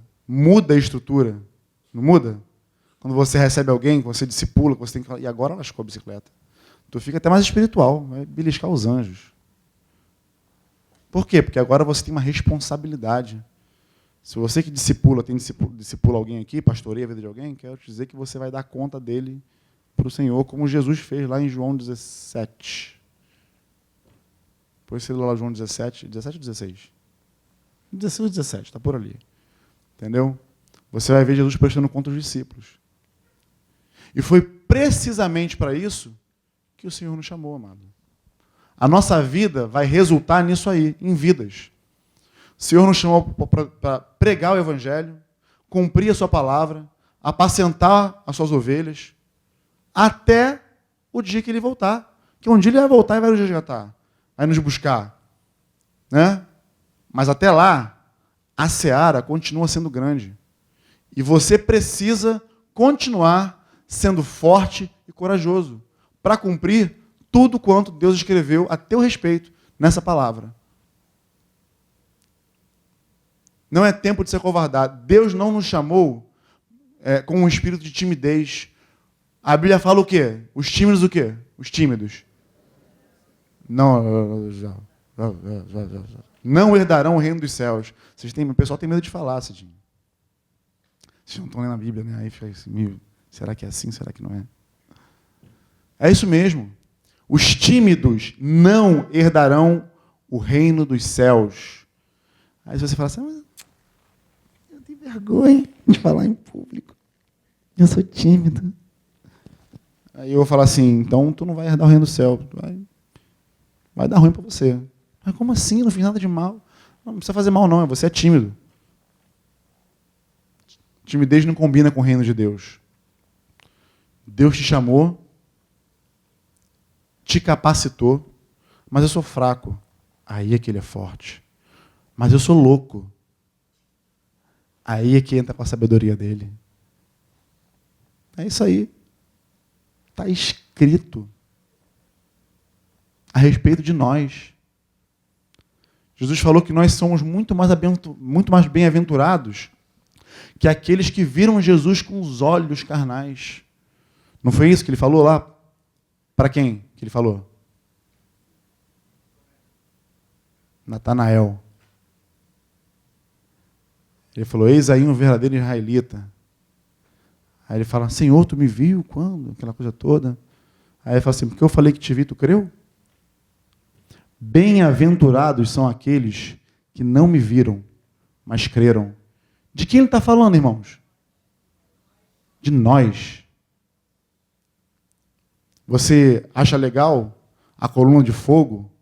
a estrutura. Não muda? Quando você recebe alguém, que você discipula, que você tem que falar, e agora lascou a bicicleta. Tu fica até mais espiritual, vai beliscar os anjos. Por quê? Porque agora você tem uma responsabilidade. Se você que discipula alguém aqui, pastoreia a vida de alguém, quero te dizer que você vai dar conta dele para o Senhor, como Jesus fez lá em João 17. Depois você lê lá João 17 ou 16? 16 ou 17, está por ali. Entendeu? Você vai ver Jesus prestando conta aos discípulos. E foi precisamente para isso que o Senhor nos chamou, amado. A nossa vida vai resultar nisso aí, em vidas. O Senhor nos chamou para pregar o Evangelho, cumprir a sua palavra, apacentar as suas ovelhas, até o dia que ele voltar. Que um dia ele vai voltar e vai nos resgatar, vai nos buscar. Né? Mas até lá, a seara continua sendo grande. E você precisa continuar sendo forte e corajoso para cumprir tudo quanto Deus escreveu a teu respeito nessa palavra. Não é tempo de ser covardado. Deus não nos chamou com um espírito de timidez. A Bíblia fala o quê? Os tímidos o quê? Os tímidos. Não herdarão o reino dos céus. O pessoal tem medo de falar, Cidinho. Vocês não estão lendo a Bíblia, né? Aí fica assim, será que é assim? Será que não é? É isso mesmo. Os tímidos não herdarão o reino dos céus. Aí você fala assim, mas eu tenho vergonha de falar em público. Eu sou tímido. Aí eu vou falar assim, então tu não vai herdar o reino do céu. Vai dar ruim para você. Mas como assim? Eu não fiz nada de mal. Não precisa fazer mal não, você é tímido. Timidez não combina com o reino de Deus. Deus te chamou, te capacitou, mas eu sou fraco. Aí é que ele é forte. Mas eu sou louco. Aí é que entra com a sabedoria dele. É isso aí. Está escrito a respeito de nós. Jesus falou que nós somos muito mais bem-aventurados que aqueles que viram Jesus com os olhos carnais. Não foi isso que ele falou lá? Para quem que ele falou? Natanael. Ele falou, eis aí um verdadeiro israelita. Aí ele fala, Senhor, tu me viu quando? Aquela coisa toda. Aí ele fala assim, porque eu falei que te vi, tu creu? Bem-aventurados são aqueles que não me viram, mas creram. De quem ele está falando, irmãos? De nós. Você acha legal a coluna de fogo,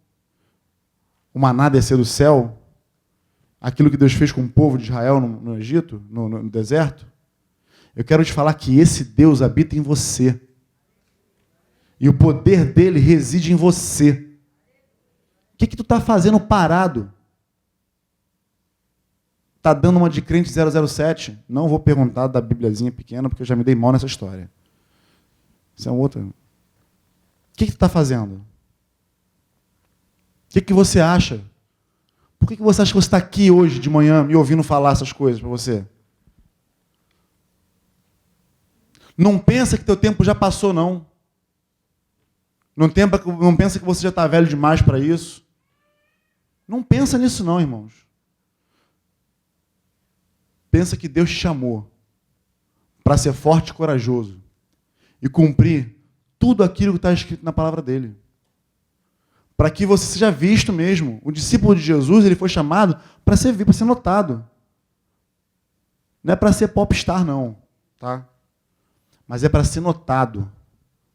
o maná descer do céu, aquilo que Deus fez com o povo de Israel no Egito, no deserto? Eu quero te falar que esse Deus habita em você. E o poder dele reside em você. O que tu está fazendo parado? Está dando uma de crente 007? Não vou perguntar da Bibliazinha pequena, porque eu já me dei mal nessa história. Isso é outra. O que tu está fazendo? O que você acha? Por que você acha que você está aqui hoje de manhã me ouvindo falar essas coisas para você? Não pensa que teu tempo já passou, não. Não pensa que você já está velho demais para isso. Não pensa nisso, não, irmãos. Pensa que Deus te chamou para ser forte e corajoso e cumprir tudo aquilo que está escrito na palavra dele. Para que você seja visto mesmo. O discípulo de Jesus, ele foi chamado para ser visto, para ser notado. Não é para ser popstar, não. Tá? Mas é para ser notado.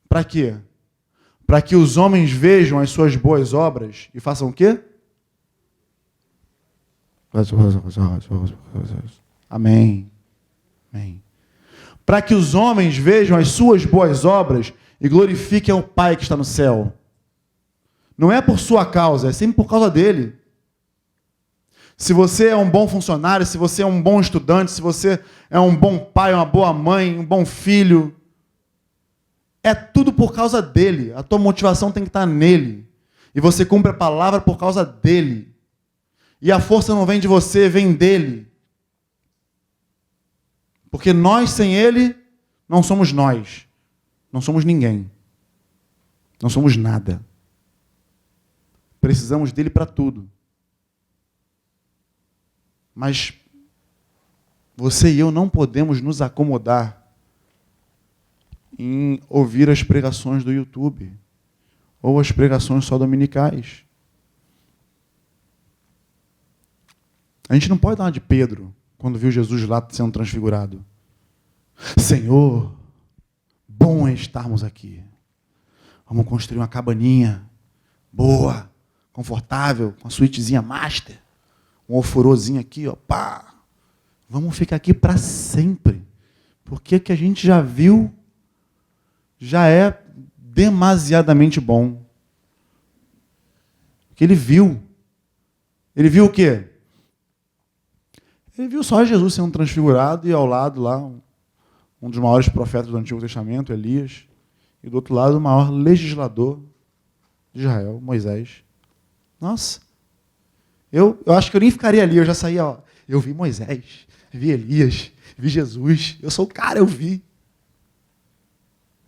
Para quê? Para que os homens vejam as suas boas obras e façam o quê? Amém. Amém. Para que os homens vejam as suas boas obras e glorifiquem ao Pai que está no céu. Não é por sua causa, é sempre por causa dele. Se você é um bom funcionário, se você é um bom estudante, se você é um bom pai, uma boa mãe, um bom filho, é tudo por causa dele. A tua motivação tem que estar nele. E você cumpre a palavra por causa dele. E a força não vem de você, vem dele. Porque nós sem ele, não somos nós. Não somos ninguém. Não somos nada. Precisamos dele para tudo. Mas você e eu não podemos nos acomodar em ouvir as pregações do YouTube ou as pregações só dominicais. A gente não pode dar uma de Pedro quando viu Jesus lá sendo transfigurado. Senhor, bom é estarmos aqui. Vamos construir uma cabaninha boa, confortável, com uma suítezinha master. Um oforozinho aqui, ó, pá. Vamos ficar aqui para sempre. Porque o que a gente já viu já é demasiadamente bom. Porque ele viu. Ele viu o quê? Ele viu só Jesus sendo transfigurado e ao lado lá um dos maiores profetas do Antigo Testamento, Elias, e do outro lado o maior legislador de Israel, Moisés. Nossa! Eu acho que eu nem ficaria ali, eu já saía, ó, eu vi Moisés, vi Elias, vi Jesus, eu sou o cara, eu vi.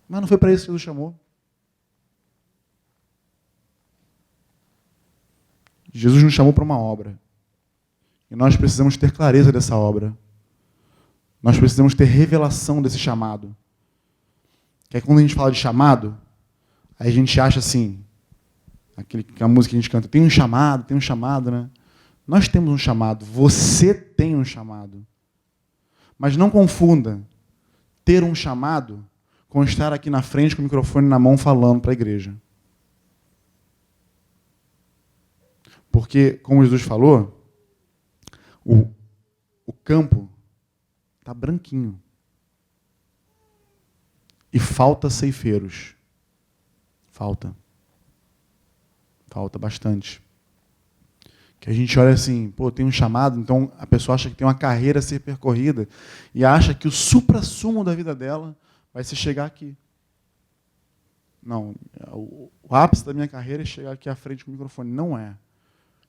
Mas não foi para isso que Jesus chamou. Jesus nos chamou para uma obra. E nós precisamos ter clareza dessa obra. Nós precisamos ter revelação desse chamado. Que é quando a gente fala de chamado, aí a gente acha assim, a música que a gente canta, tem um chamado, né? Nós temos um chamado, você tem um chamado. Mas não confunda ter um chamado com estar aqui na frente com o microfone na mão falando para a igreja. Porque, como Jesus falou, o campo está branquinho. E falta ceifeiros. Falta bastante. Que a gente olha assim, pô, tem um chamado, então a pessoa acha que tem uma carreira a ser percorrida e acha que o suprassumo da vida dela vai ser chegar aqui. Não, o ápice da minha carreira é chegar aqui à frente com o microfone. Não é.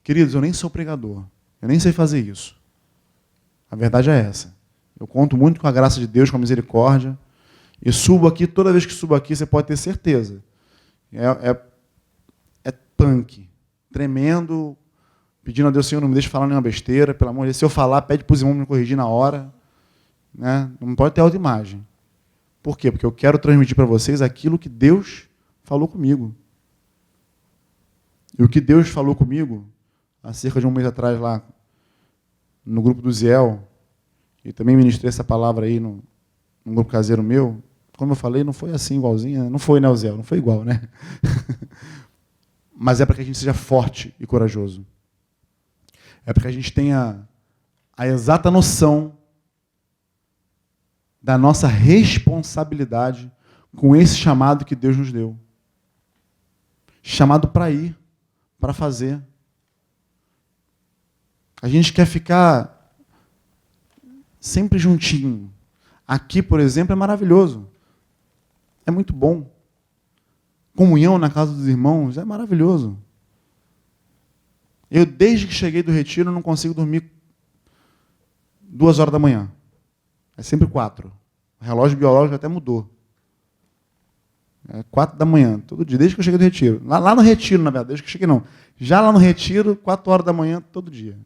Queridos, eu nem sou pregador. Eu nem sei fazer isso. A verdade é essa. Eu conto muito com a graça de Deus, com a misericórdia. E subo aqui, toda vez que subo aqui, você pode ter certeza. É punk. Tremendo. Pedindo a Deus, Senhor, não me deixe falar nenhuma besteira. Pelo amor de Deus, se eu falar, pede para os irmãos me corrigir na hora. Né? Não pode ter autoimagem. Por quê? Porque eu quero transmitir para vocês aquilo que Deus falou comigo. E o que Deus falou comigo, há cerca de um mês atrás, lá, no grupo do Ziel, e também ministrei essa palavra aí num grupo caseiro meu, como eu falei, não foi assim, igualzinha. Não foi, né, o Ziel? Não foi igual, né? Mas é para que a gente seja forte e corajoso. É para que a gente tenha a exata noção da nossa responsabilidade com esse chamado que Deus nos deu. Chamado para ir, para fazer. A gente quer ficar sempre juntinho. Aqui, por exemplo, é maravilhoso. É muito bom. Comunhão na casa dos irmãos é maravilhoso. Eu, desde que cheguei do retiro, não consigo dormir 2 horas da manhã. É sempre 4. O relógio biológico até mudou. É 4 da manhã, todo dia, desde que eu cheguei do retiro. Lá no retiro, na verdade, desde que eu cheguei não. Já lá no retiro, 4 horas da manhã, todo dia.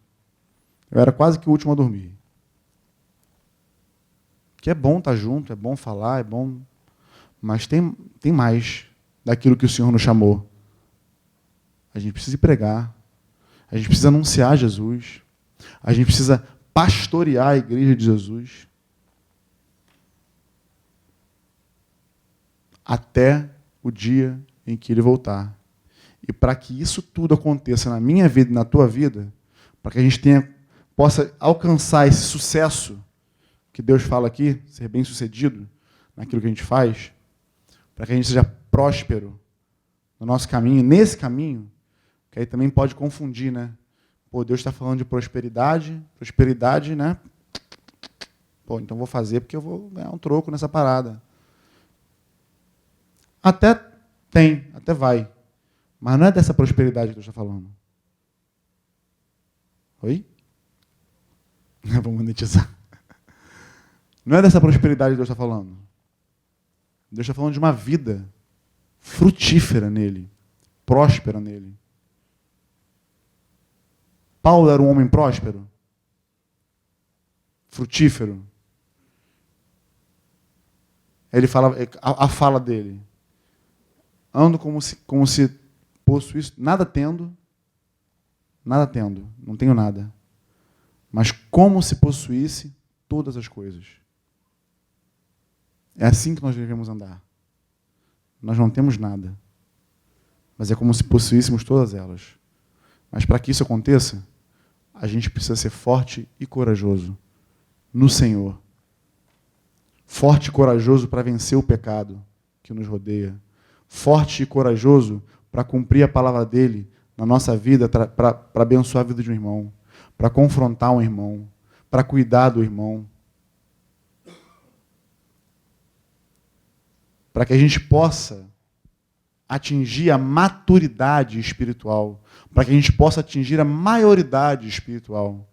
Eu era quase que o último a dormir. Que é bom estar junto, é bom falar, é bom... Mas tem mais daquilo que o Senhor nos chamou. A gente precisa ir pregar. A gente precisa anunciar Jesus. A gente precisa pastorear a igreja de Jesus. Até o dia em que Ele voltar. E para que isso tudo aconteça na minha vida e na tua vida, para que a gente possa alcançar esse sucesso que Deus fala aqui, ser bem-sucedido naquilo que a gente faz, para que a gente seja próspero no nosso caminho, nesse caminho, que aí também pode confundir, né? Pô, Deus está falando de prosperidade, né? Pô, então vou fazer porque eu vou ganhar um troco nessa parada. Até tem, até vai. Mas não é dessa prosperidade que Deus está falando. Oi? Vou monetizar. Não é dessa prosperidade que Deus está falando. Deus está falando de uma vida frutífera nele, próspera nele. Paulo era um homem próspero? Frutífero? Ele fala, a fala dele. Ando como se possuísse, nada tendo, não tenho nada. Mas como se possuísse todas as coisas. É assim que nós devemos andar. Nós não temos nada, mas é como se possuíssemos todas elas. Mas para que isso aconteça, a gente precisa ser forte e corajoso no Senhor. Forte e corajoso para vencer o pecado que nos rodeia. Forte e corajoso para cumprir a palavra dele na nossa vida, para abençoar a vida de um irmão, para confrontar um irmão, para cuidar do irmão. Para que a gente possa atingir a maturidade espiritual, para que a gente possa atingir a maioridade espiritual.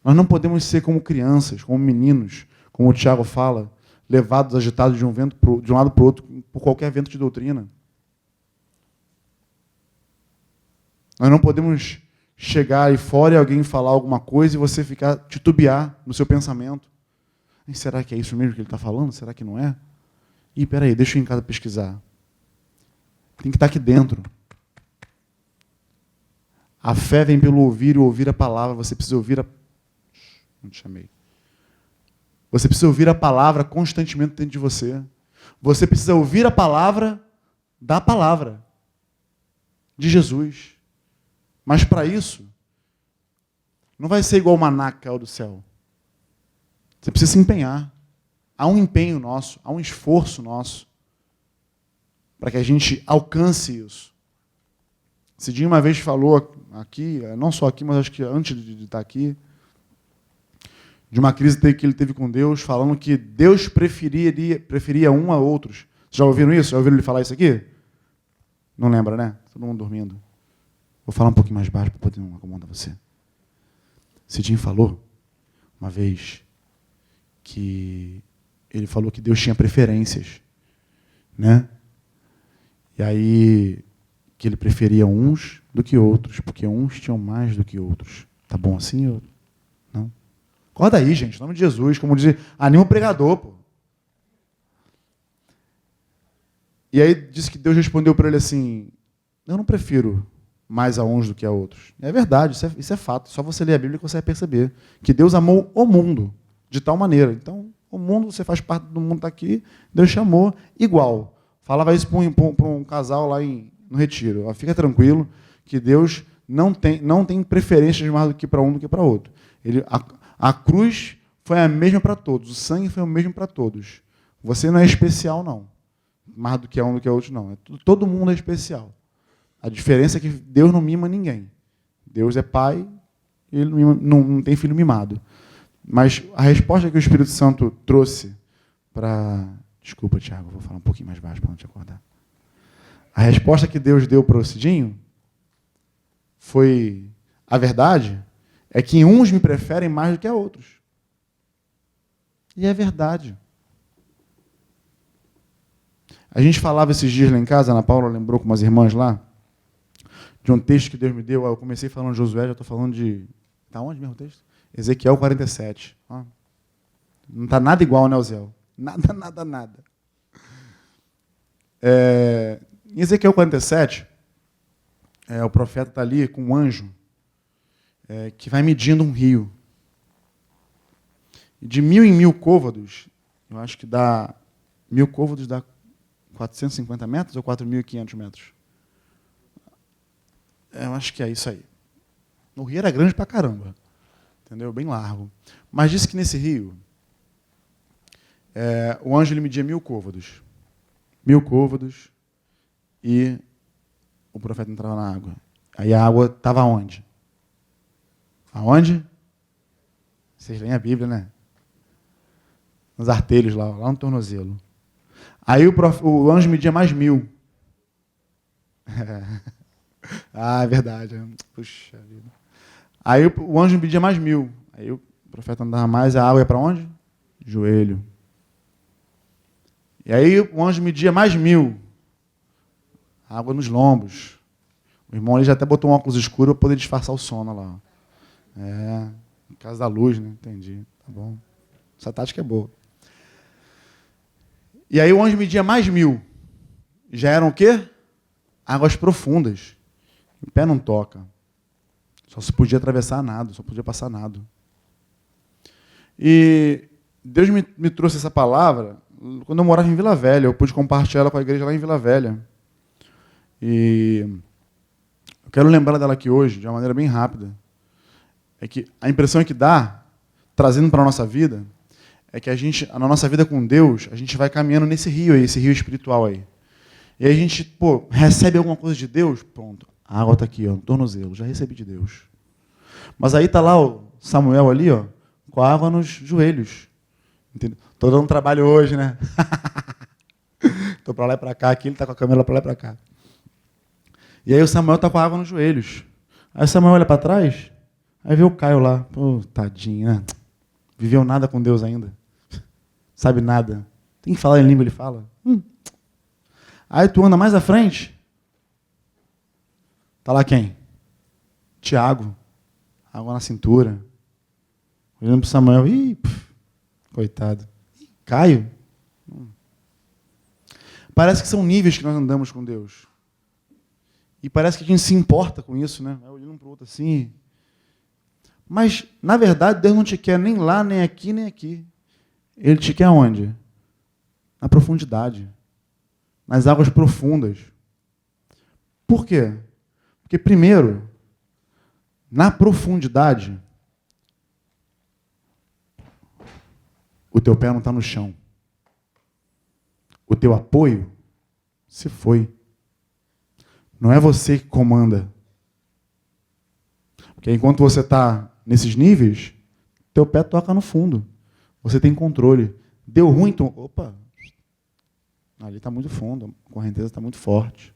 Nós não podemos ser como crianças, como meninos, como o Tiago fala, levados, agitados de um lado para o outro, por qualquer vento de doutrina. Nós não podemos chegar aí fora e alguém falar alguma coisa e você ficar titubear no seu pensamento. Será que é isso mesmo que ele está falando? Será que não é? Ih, peraí, deixa eu ir em casa pesquisar. Tem que estar aqui dentro. A fé vem pelo ouvir e ouvir a palavra. Você precisa ouvir a... Não te chamei. Você precisa ouvir a palavra constantemente dentro de você. Você precisa ouvir a palavra da palavra de Jesus. Mas para isso, não vai ser igual o maná que caiu do céu. Você precisa se empenhar. Há um empenho nosso, há um esforço nosso para que a gente alcance isso. Cidinho uma vez falou aqui, não só aqui, mas acho que antes de estar aqui, de uma crise que ele teve com Deus, falando que Deus preferia um a outros. Vocês já ouviram isso? Já ouviram ele falar isso aqui? Não lembra, né? Todo mundo dormindo. Vou falar um pouquinho mais baixo para poder não acomodar você. Cidinho falou uma vez que ele falou que Deus tinha preferências, né? E aí que ele preferia uns do que outros, porque uns tinham mais do que outros. Tá bom assim? Ou não? Acorda aí, gente, em nome de Jesus, como diz, anima o pregador, pô. E aí disse que Deus respondeu para ele assim: eu não prefiro mais a uns do que a outros. É verdade, isso é fato. Só você ler a Bíblia que você vai perceber que Deus amou o mundo de tal maneira. Então, o mundo, você faz parte do mundo, está aqui, Deus chamou igual. Falava isso para um casal lá no retiro. Ó, fica tranquilo que Deus não tem preferências mais do que para um do que para outro. A cruz foi a mesma para todos, o sangue foi o mesmo para todos. Você não é especial, não. Mais do que um do que outro, não. Todo mundo é especial. A diferença é que Deus não mima ninguém. Deus é pai e ele não tem filho mimado. Mas a resposta que o Espírito Santo trouxe para... Desculpa, Tiago, vou falar um pouquinho mais baixo para não te acordar. A resposta que Deus deu para o Cidinho foi... A verdade é que uns me preferem mais do que a outros. E é verdade. A gente falava esses dias lá em casa, a Ana Paula lembrou com umas irmãs lá, de um texto que Deus me deu. Eu comecei falando de Josué, já estou falando de... Está onde mesmo o texto? Ezequiel 47. Ó. Não está nada igual, né, Ozel? Nada. Em Ezequiel 47, o profeta está ali com um anjo que vai medindo um rio. E de 1000 em 1000 côvados, eu acho que dá... 1000 côvados dá 450 metros ou 4.500 metros? Eu acho que é isso aí. O rio era grande pra caramba. Entendeu? Bem largo. Mas disse que nesse rio O anjo ele media 1000 côvados. 1000 côvados e o profeta entrava na água. Aí a água estava onde? Aonde? Vocês leem a Bíblia, né? Nos artelhos lá no tornozelo. Aí o anjo media mais 1000. É verdade. Puxa vida. Aí o anjo media mais 1000. Aí o profeta andava mais, a água ia para onde? Joelho. E aí o anjo media mais 1000. Água nos lombos. O irmão ali já até botou um óculos escuro para poder disfarçar o sono lá. Por causa da luz, né? Entendi. Tá bom. Essa tática é boa. E aí o anjo media mais 1000. Já eram o quê? Águas profundas. O pé não toca. Só se podia atravessar nado, só podia passar nado. E Deus me trouxe essa palavra quando eu morava em Vila Velha. Eu pude compartilhar ela com a igreja lá em Vila Velha. E eu quero lembrar dela aqui hoje, de uma maneira bem rápida. É que a impressão que dá, trazendo para a nossa vida, é que na nossa vida com Deus, a gente vai caminhando nesse rio aí, esse rio espiritual aí. E aí a gente, recebe alguma coisa de Deus, pronto. A água está aqui, no tornozelo, já recebi de Deus. Mas aí está lá o Samuel ali, com a água nos joelhos. Estou dando trabalho hoje, né? Estou para lá e para cá, aqui ele está com a câmera para lá e para cá. E aí o Samuel está com a água nos joelhos. Aí o Samuel olha para trás, aí vê o Caio lá. Pô, tadinho, né? Viveu nada com Deus ainda. Sabe nada. Tem que falar em língua, ele fala. Aí tu anda mais à frente, tá lá quem? Tiago. Água na cintura. Olhando para o Samuel. Coitado. Caio. Parece que são níveis que nós andamos com Deus. E parece que a gente se importa com isso, né? Olhando um para o outro assim. Mas, na verdade, Deus não te quer nem lá, nem aqui, nem aqui. Ele te quer onde? Na profundidade. Nas águas profundas. Por quê? Porque, primeiro, na profundidade, o teu pé não está no chão. O teu apoio se foi. Não é você que comanda. Porque enquanto você está nesses níveis, teu pé toca no fundo. Você tem controle. Deu ruim, então, opa, ali está muito fundo, a correnteza está muito forte.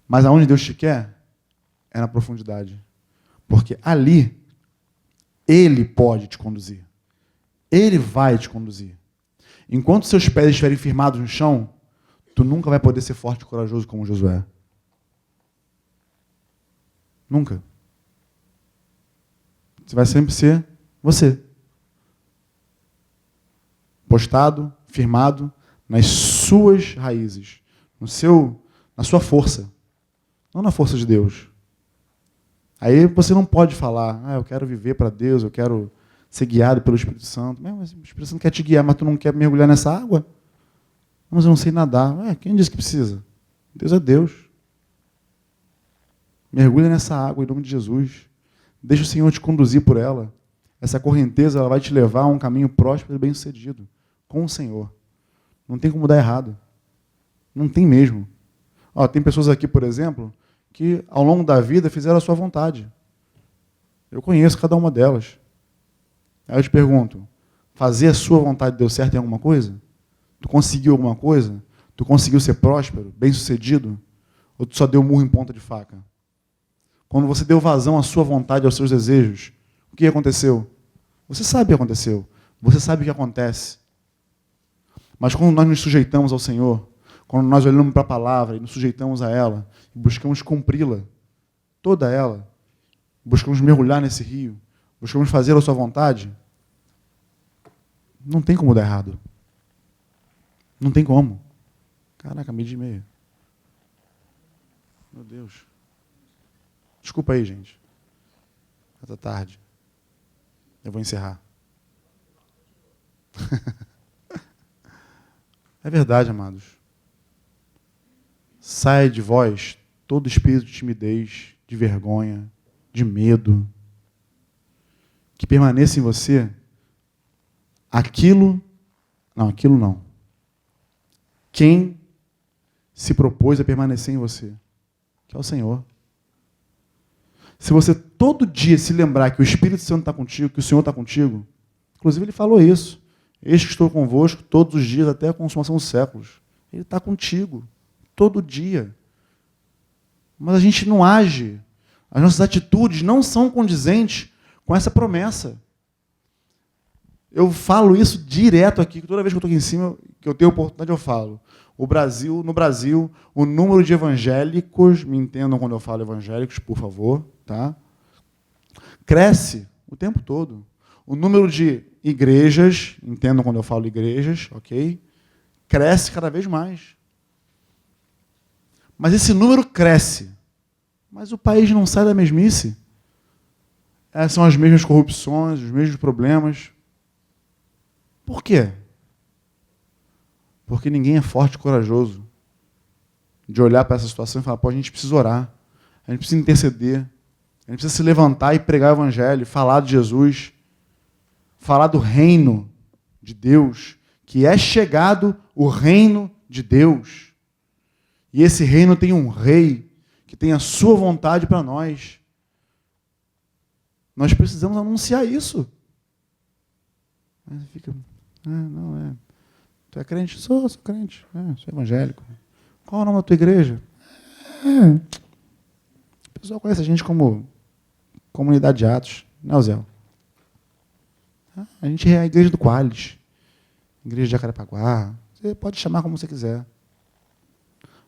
Mas aonde Deus te quer é na profundidade. Porque ali, Ele pode te conduzir. Ele vai te conduzir. Enquanto seus pés estiverem firmados no chão, tu nunca vai poder ser forte e corajoso como Josué. Nunca. Você vai sempre ser você. Postado, firmado nas suas raízes, na sua força, não na força de Deus. Aí você não pode falar, eu quero viver para Deus, eu quero ser guiado pelo Espírito Santo. Mas o Espírito Santo quer te guiar, mas tu não quer mergulhar nessa água? Mas eu não sei nadar. Quem disse que precisa? Deus é Deus. Mergulha nessa água em nome de Jesus. Deixa o Senhor te conduzir por ela. Essa correnteza ela vai te levar a um caminho próspero e bem-sucedido com o Senhor. Não tem como dar errado. Não tem mesmo. Tem pessoas aqui, por exemplo, que ao longo da vida fizeram a sua vontade. Eu conheço cada uma delas. Aí eu te pergunto, fazer a sua vontade deu certo em alguma coisa? Tu conseguiu alguma coisa? Tu conseguiu ser próspero, bem-sucedido? Ou tu só deu murro em ponta de faca? Quando você deu vazão à sua vontade, aos seus desejos, o que aconteceu? Você sabe o que aconteceu. Você sabe o que acontece. Mas quando nós nos sujeitamos ao Senhor, quando nós olhamos para a palavra e nos sujeitamos a ela, e buscamos cumpri-la, toda ela, buscamos mergulhar nesse rio, buscamos fazer a sua vontade, não tem como dar errado. Não tem como. Caraca, 12:30. Meu Deus. Desculpa aí, gente. Já tá tarde. Eu vou encerrar. É verdade, amados. Saia de vós todo espírito de timidez, de vergonha, de medo. Que permaneça em você aquilo Não, aquilo não. Quem se propôs a permanecer em você? Que é o Senhor. Se você todo dia se lembrar que o Espírito Santo está contigo, que o Senhor está contigo, inclusive ele falou isso, eis que estou convosco todos os dias até a consumação dos séculos. Ele está contigo, todo dia. Mas a gente não age, as nossas atitudes não são condizentes com essa promessa. Eu falo isso direto aqui, toda vez que eu estou aqui em cima, que eu tenho oportunidade, eu falo. No Brasil, o número de evangélicos, me entendam quando eu falo evangélicos, por favor, tá? Cresce o tempo todo. O número de igrejas, entendam quando eu falo igrejas, ok? Cresce cada vez mais. Mas esse número cresce. Mas o país não sai da mesmice. São as mesmas corrupções, os mesmos problemas. Por quê? Porque ninguém é forte e corajoso de olhar para essa situação e falar, pô, a gente precisa orar, a gente precisa interceder, a gente precisa se levantar e pregar o evangelho, falar de Jesus, falar do reino de Deus, que é chegado o reino de Deus. E esse reino tem um rei que tem a sua vontade para nós. Nós precisamos anunciar isso. Aí fica, tu é crente? Sou crente. Sou evangélico. Qual é o nome da tua igreja? O pessoal conhece a gente como Comunidade de Atos, né, Zé? A gente é a igreja do Qualis, igreja de Jacarepaguá. Você pode chamar como você quiser.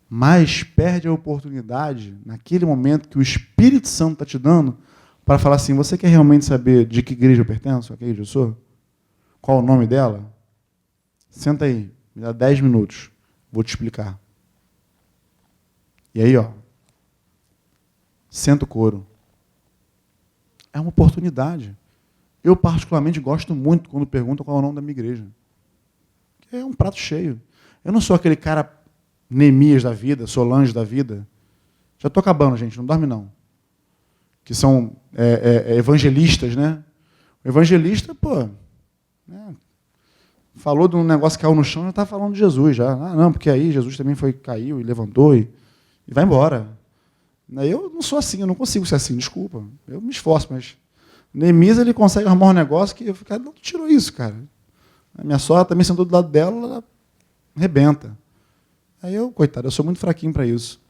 Mas perde a oportunidade, naquele momento que o Espírito Santo está te dando, para falar assim, você quer realmente saber de que igreja eu pertenço, a que igreja eu sou? Qual o nome dela? Senta aí, me dá 10 minutos, vou te explicar. E aí, senta o couro. É uma oportunidade. Eu, particularmente, gosto muito quando perguntam qual é o nome da minha igreja. É um prato cheio. Eu não sou aquele cara Neemias da vida, Solange da vida. Já estou acabando, gente, não dorme não. Que são evangelistas, né? O evangelista, falou de um negócio que caiu no chão, já está falando de Jesus já. Não, porque aí Jesus também caiu e levantou e vai embora. Eu não sou assim, eu não consigo ser assim, desculpa. Eu me esforço, mas Neemias, ele consegue arrumar um negócio que eu fico, não, tu tirou isso, cara. A minha sogra também sentou do lado dela, ela arrebenta. Aí coitado, eu sou muito fraquinho para isso.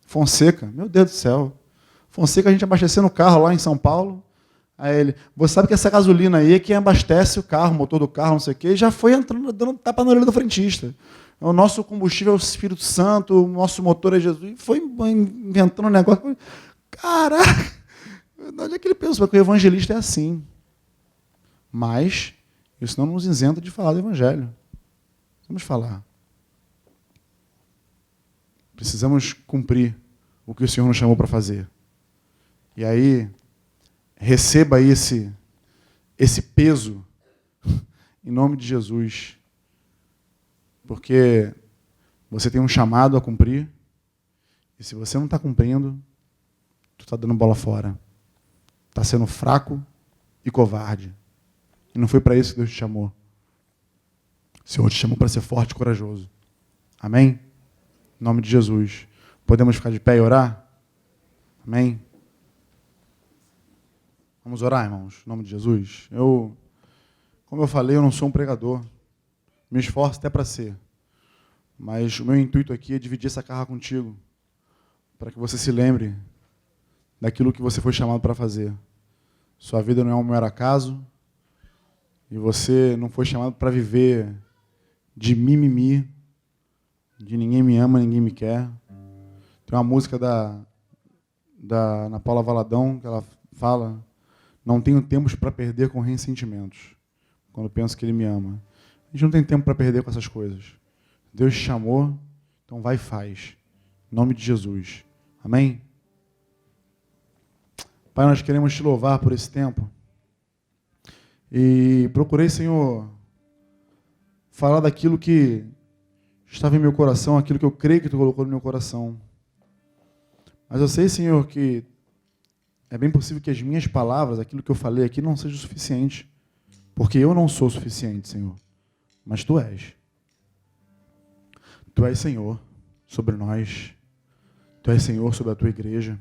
Fonseca, meu Deus do céu. Fonseca, a gente abastecendo o carro lá em São Paulo. Aí ele, você sabe que essa gasolina aí é quem abastece o carro, o motor do carro, não sei o quê, e já foi entrando, dando tapa na orelha do frentista. O nosso combustível é o Espírito Santo, o nosso motor é Jesus. E foi inventando um negócio. Caraca! Onde é que ele pensou? Porque o evangelista é assim. Mas isso não nos isenta de falar do evangelho. Vamos falar. Precisamos cumprir o que o Senhor nos chamou para fazer. E aí, receba aí esse peso em nome de Jesus. Porque você tem um chamado a cumprir, e se você não está cumprindo, tu está dando bola fora. Está sendo fraco e covarde. E não foi para isso que Deus te chamou. O Senhor te chamou para ser forte e corajoso. Amém? Em nome de Jesus. Podemos ficar de pé e orar? Amém? Vamos orar, irmãos, em nome de Jesus. Como eu falei, eu não sou um pregador. Me esforço até para ser. Mas o meu intuito aqui é dividir essa carga contigo, para que você se lembre daquilo que você foi chamado para fazer. Sua vida não é um mero acaso, e você não foi chamado para viver de mimimi, de ninguém me ama, ninguém me quer. Tem uma música da Ana Paula Valadão, que ela fala, não tenho tempos para perder com ressentimentos, quando penso que Ele me ama. A gente não tem tempo para perder com essas coisas. Deus te chamou, então vai e faz. Em nome de Jesus. Amém? Pai, nós queremos te louvar por esse tempo. E procurei, Senhor, falar daquilo que estava em meu coração, aquilo que eu creio que Tu colocou no meu coração. Mas eu sei, Senhor, que é bem possível que as minhas palavras, aquilo que eu falei aqui, não seja o suficiente. Porque eu não sou suficiente, Senhor. mas Tu és. Tu és Senhor sobre nós. Tu és Senhor sobre a Tua igreja.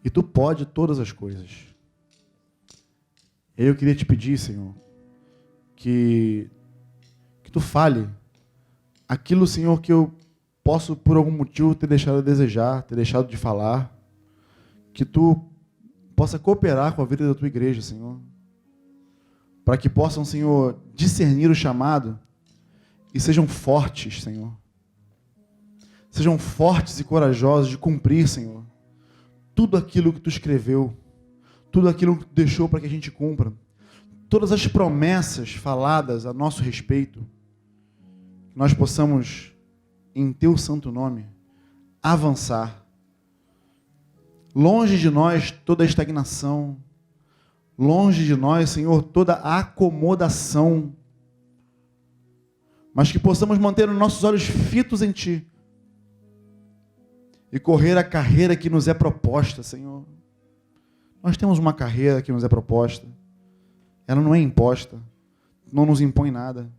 E Tu pode todas as coisas. Eu queria te pedir, Senhor, que Tu fale aquilo, Senhor, que eu posso, por algum motivo, ter deixado a desejar, ter deixado de falar. Que Tu possa cooperar com a vida da Tua igreja, Senhor. Para que possam, Senhor, discernir o chamado e sejam fortes, Senhor. Sejam fortes e corajosos de cumprir, Senhor, tudo aquilo que Tu escreveu, tudo aquilo que Tu deixou para que a gente cumpra, todas as promessas faladas a nosso respeito, que nós possamos, em Teu santo nome, avançar. Longe de nós toda estagnação, longe de nós, Senhor, toda acomodação, mas que possamos manter os nossos olhos fitos em Ti e correr a carreira que nos é proposta, Senhor. Nós temos uma carreira que nos é proposta, ela não é imposta, não nos impõe nada.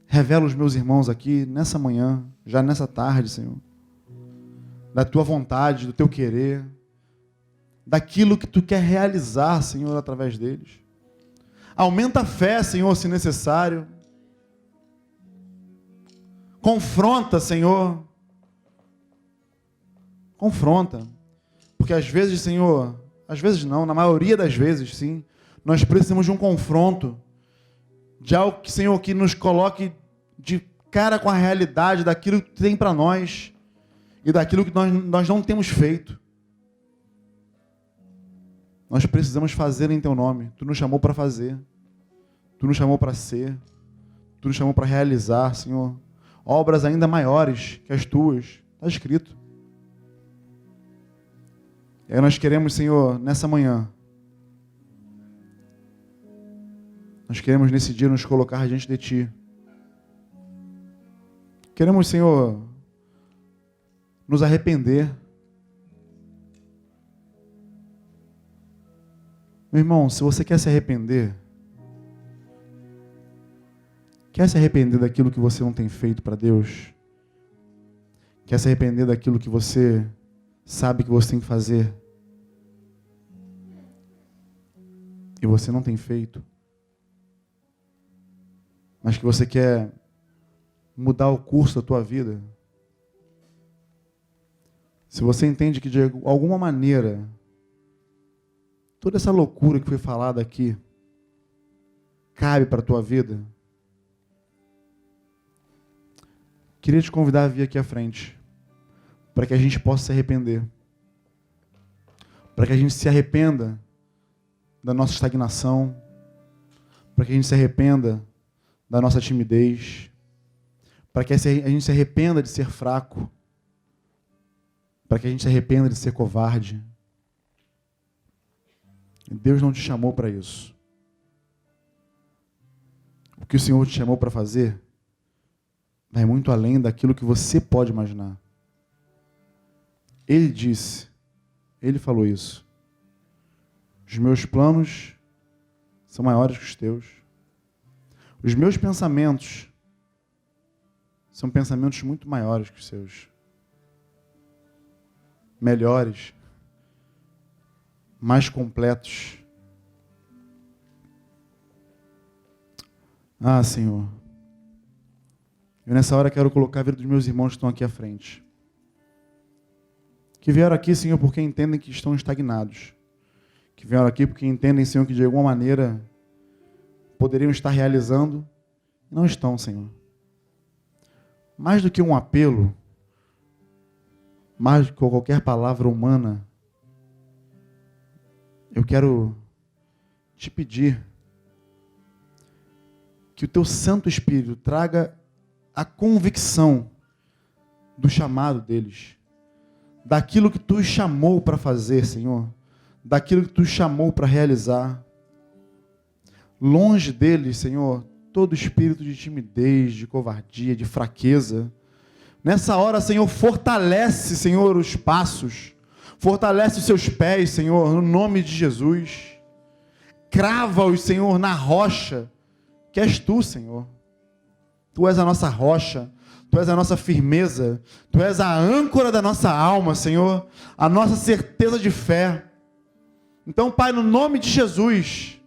Revela os meus irmãos aqui, nessa manhã, já nessa tarde, Senhor, da Tua vontade, do Teu querer, daquilo que Tu quer realizar, Senhor, através deles. Aumenta a fé, Senhor, se necessário. Confronta, Senhor. Confronta. Porque às vezes, Senhor, às vezes não, na maioria das vezes, sim, nós precisamos de um confronto, de algo que, Senhor, que nos coloque de cara com a realidade daquilo que Tu tem para nós e daquilo que nós não temos feito. Nós precisamos fazer em Teu nome. Tu nos chamou para fazer. Tu nos chamou para ser. Tu nos chamou para realizar, Senhor, obras ainda maiores que as Tuas. Está escrito. E aí nós queremos, Senhor, nessa manhã, nós queremos nesse dia nos colocar diante de Ti. Queremos, Senhor, nos arrepender. Meu irmão, se você quer se arrepender daquilo que você não tem feito para Deus, quer se arrepender daquilo que você sabe que você tem que fazer e você não tem feito, mas que você quer mudar o curso da tua vida, se você entende que de alguma maneira toda essa loucura que foi falada aqui cabe para a tua vida, queria te convidar a vir aqui à frente, para que a gente possa se arrepender, para que a gente se arrependa da nossa estagnação, para que a gente se arrependa da nossa timidez, para que a gente se arrependa de ser fraco, para que a gente se arrependa de ser covarde. Deus não te chamou para isso. O que o Senhor te chamou para fazer vai muito além daquilo que você pode imaginar. Ele disse, Ele falou isso. Os meus planos são maiores que os teus. Os meus pensamentos são pensamentos muito maiores que os seus. Melhores. Mais completos. Ah, Senhor. Eu nessa hora quero colocar a vida dos meus irmãos que estão aqui à frente. Que vieram aqui, Senhor, porque entendem que estão estagnados. Que vieram aqui porque entendem, Senhor, que de alguma maneira poderiam estar realizando. Não estão, Senhor. Mais do que um apelo, mais do que qualquer palavra humana, eu quero te pedir que o Teu Santo Espírito traga a convicção do chamado deles, daquilo que Tu os chamou para fazer, Senhor, daquilo que Tu os chamou para realizar. Longe deles, Senhor, todo espírito de timidez, de covardia, de fraqueza. Nessa hora, Senhor, fortalece, Senhor, os passos, fortalece os seus pés, Senhor, no nome de Jesus. Crava-os, Senhor, na rocha que és Tu, Senhor. Tu és a nossa rocha, Tu és a nossa firmeza, Tu és a âncora da nossa alma, Senhor, a nossa certeza de fé. Então, Pai, no nome de Jesus,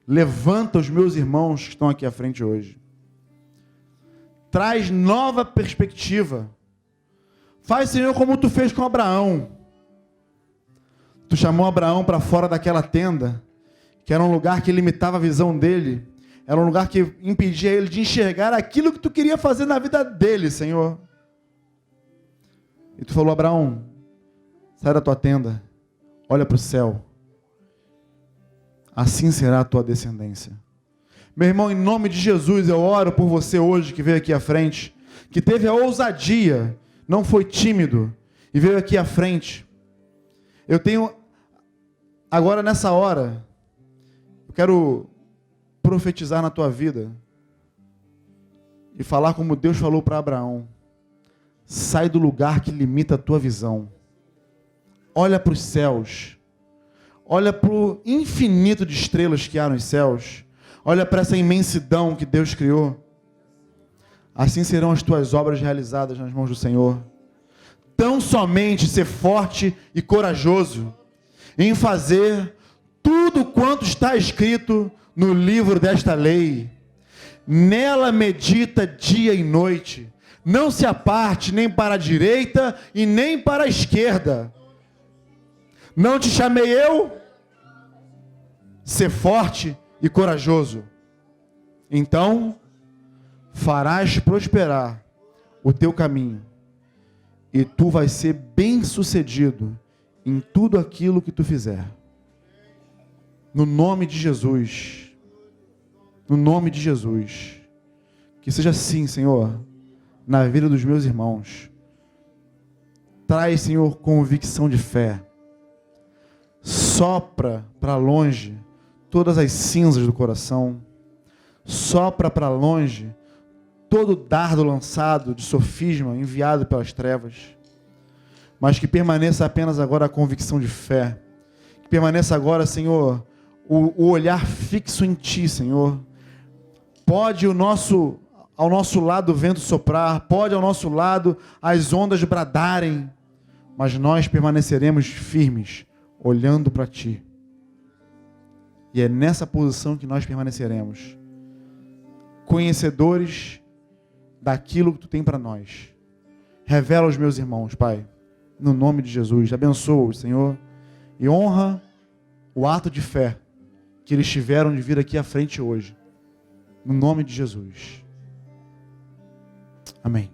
levanta os meus irmãos que estão aqui à frente hoje. Traz nova perspectiva. Faz, Senhor, como Tu fez com Abraão. Tu chamou Abraão para fora daquela tenda, que era um lugar que limitava a visão dele, era um lugar que impedia ele de enxergar aquilo que Tu queria fazer na vida dele, Senhor. E Tu falou: Abraão, sai da tua tenda, olha para o céu, assim será a tua descendência. Meu irmão, em nome de Jesus, eu oro por você hoje que veio aqui à frente, que teve a ousadia, não foi tímido, e veio aqui à frente. Eu tenho, agora nessa hora, eu quero profetizar na tua vida e falar como Deus falou para Abraão: sai do lugar que limita a tua visão, olha para os céus, olha para o infinito de estrelas que há nos céus, olha para essa imensidão que Deus criou. Assim serão as tuas obras realizadas nas mãos do Senhor. Tão somente ser forte e corajoso em fazer tudo quanto está escrito no livro desta lei. Nela medita dia e noite. Não se aparte nem para a direita e nem para a esquerda. Não te chamei eu? Ser forte e corajoso. Então farás prosperar o teu caminho, e tu vais ser bem-sucedido em tudo aquilo que tu fizer. No nome de Jesus. No nome de Jesus. Que seja assim, Senhor, na vida dos meus irmãos. Traz, Senhor, convicção de fé. Sopra para longe todas as cinzas do coração. Sopra para longe todo dardo lançado de sofisma enviado pelas trevas. Mas que permaneça apenas agora a convicção de fé. Que permaneça agora, Senhor, o olhar fixo em Ti, Senhor. Pode ao nosso lado o vento soprar, pode ao nosso lado as ondas bradarem, mas nós permaneceremos firmes, olhando para Ti. E é nessa posição que nós permaneceremos, conhecedores daquilo que Tu tem para nós. Revela aos meus irmãos, Pai, no nome de Jesus. Abençoa-os, Senhor, e honra o ato de fé que eles tiveram de vir aqui à frente hoje. No nome de Jesus. Amém.